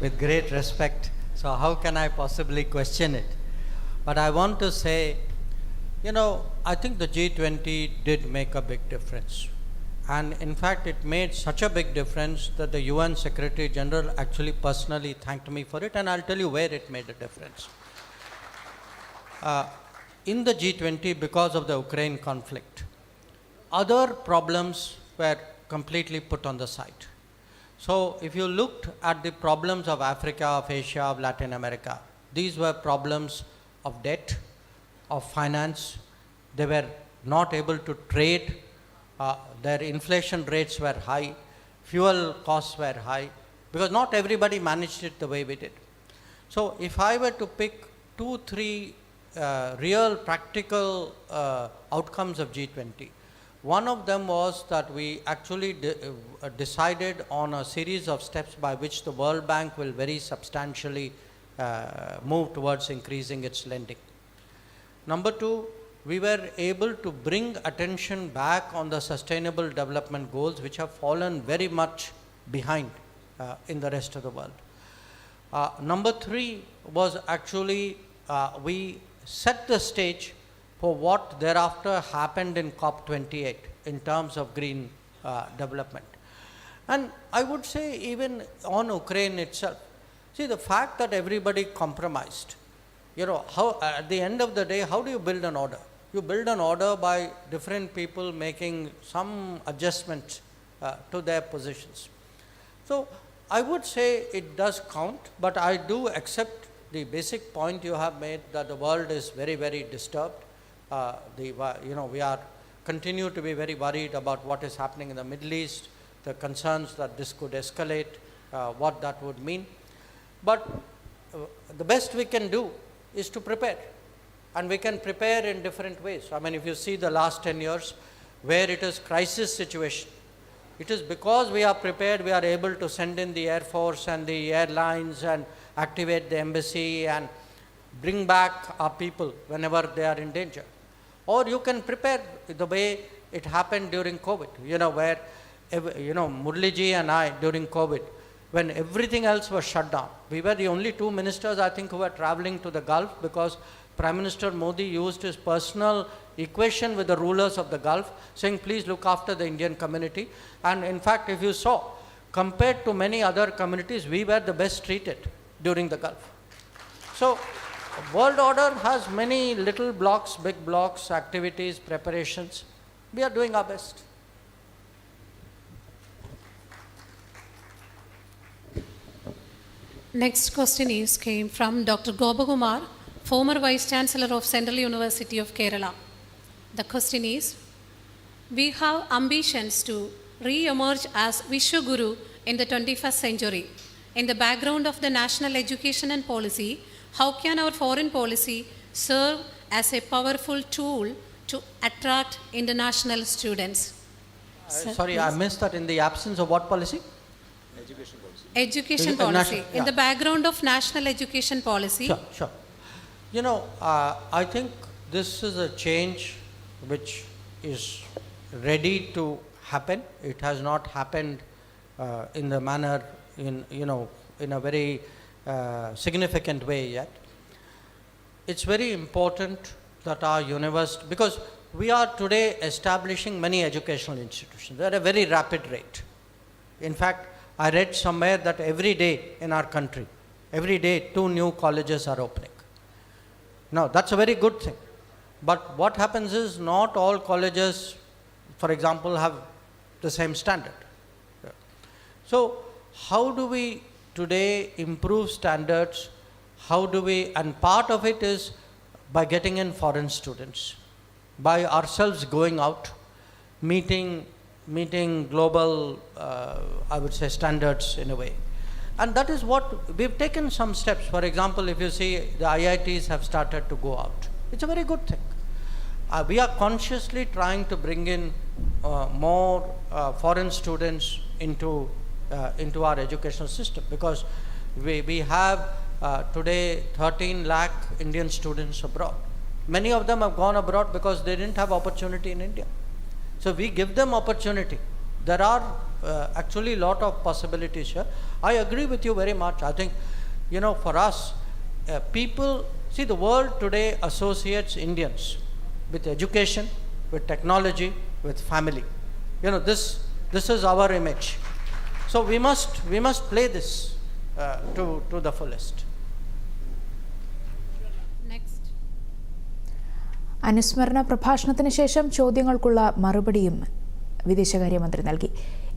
with great respect, so how can I possibly question it? But I want to say, you know, I think the G20 did make a big difference. And in fact, it made such a big difference that the UN Secretary General actually personally thanked me for it, and I'll tell you where it made a difference. In the G20, because of the Ukraine conflict, other problems were completely put on the side. So if you looked at the problems of Africa, of Asia, of Latin America, these were problems of debt, of finance. They were not able to trade. Their inflation rates were high. Fuel costs were high, because not everybody managed it the way we did. So if I were to pick 2-3 real practical outcomes of G20, one of them was that we actually decided on a series of steps by which the World Bank will very substantially move towards increasing its lending. Number 2, we were able to bring attention back on the sustainable development goals, which have fallen very much behind in the rest of the world. Number 3 was actually we set the stage for what thereafter happened in COP28 in terms of green development. And I would say even on Ukraine itself, see, the fact that everybody compromised, you know, how at the end of the day, how do you build an order? You build an order by different people making some adjustments to their positions. So I would say it does count, but I do accept the basic point you have made that the world is very, very disturbed. We are continue to be very worried about what is happening in the Middle East, the concerns that this could escalate, what that would mean. But the best we can do is to prepare, and we can prepare in different ways. I mean, if you see the last 10 years where it is crisis situation, it is because we are prepared, we are able to send in the Air Force and the airlines and activate the embassy and bring back our people whenever they are in danger. Or you can prepare the way it happened during COVID, where, Murli ji and I, during COVID, when everything else was shut down, we were the only 2 ministers, I think, who were traveling to the Gulf, because Prime Minister Modi used his personal equation with the rulers of the Gulf, saying, please look after the Indian community. And in fact, if you saw, compared to many other communities, we were the best treated during the Gulf. So, world order has many little blocks, big blocks, activities, preparations. We are doing our best. Next question came from Dr. Gopakumar, former Vice Chancellor of Central University of Kerala. The question is, we have ambitions to re-emerge as Vishwaguru in the 21st century. In the background of the national education and policy, how can our foreign policy serve as a powerful tool to attract international students? Sorry, I missed that. In the absence of what policy? Education policy. In the background of national education policy. Sure. You know, I think this is a change which is ready to happen. It has not happened in the manner, in a very significant way yet. It's very important that our university, because we are today establishing many educational institutions at a very rapid rate. In fact, I read somewhere that every day in our country, every day 2 new colleges are opening. Now, that's a very good thing. But what happens is not all colleges, for example, have the same standard. So, how do we today improve standards? How do we, and part of it is by getting in foreign students, by ourselves going out, meeting global, I would say, standards in a way. And that is what we've taken some steps. For example, if you see, the IITs have started to go out. It's a very good thing. We are consciously trying to bring in more foreign students into our educational system, because we have today 13 lakh Indian students abroad. Many of them have gone abroad because they didn't have opportunity in India. So we give them opportunity. There are actually a lot of possibilities here. I agree with you very much. I think, for us, people, see, the world today associates Indians with education, with technology, with family. This is our image. So we must play this to the fullest. അനുസ്മരണ പ്രഭാഷണത്തിന് ശേഷം ചോദ്യങ്ങൾക്കുള്ള മറുപടിയും വിദേശകാര്യമന്ത്രി നൽകി.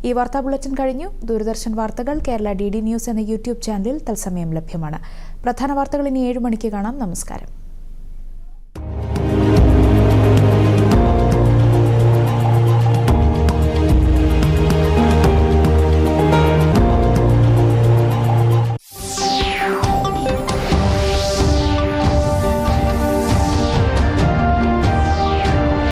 ഈ വാർത്താ bulletin കഴിഞ്ഞു. ദൂരദർശൻ വാർത്തകൾ കേരള DD ന്യൂസ് എന്ന യൂട്യൂബ് ചാനലിൽ തത്സമയം ലഭ്യമാണ്. പ്രധാന വാർത്തകൾ ഇനി 7 മണിക്ക് കാണാം. നമസ്കാരം.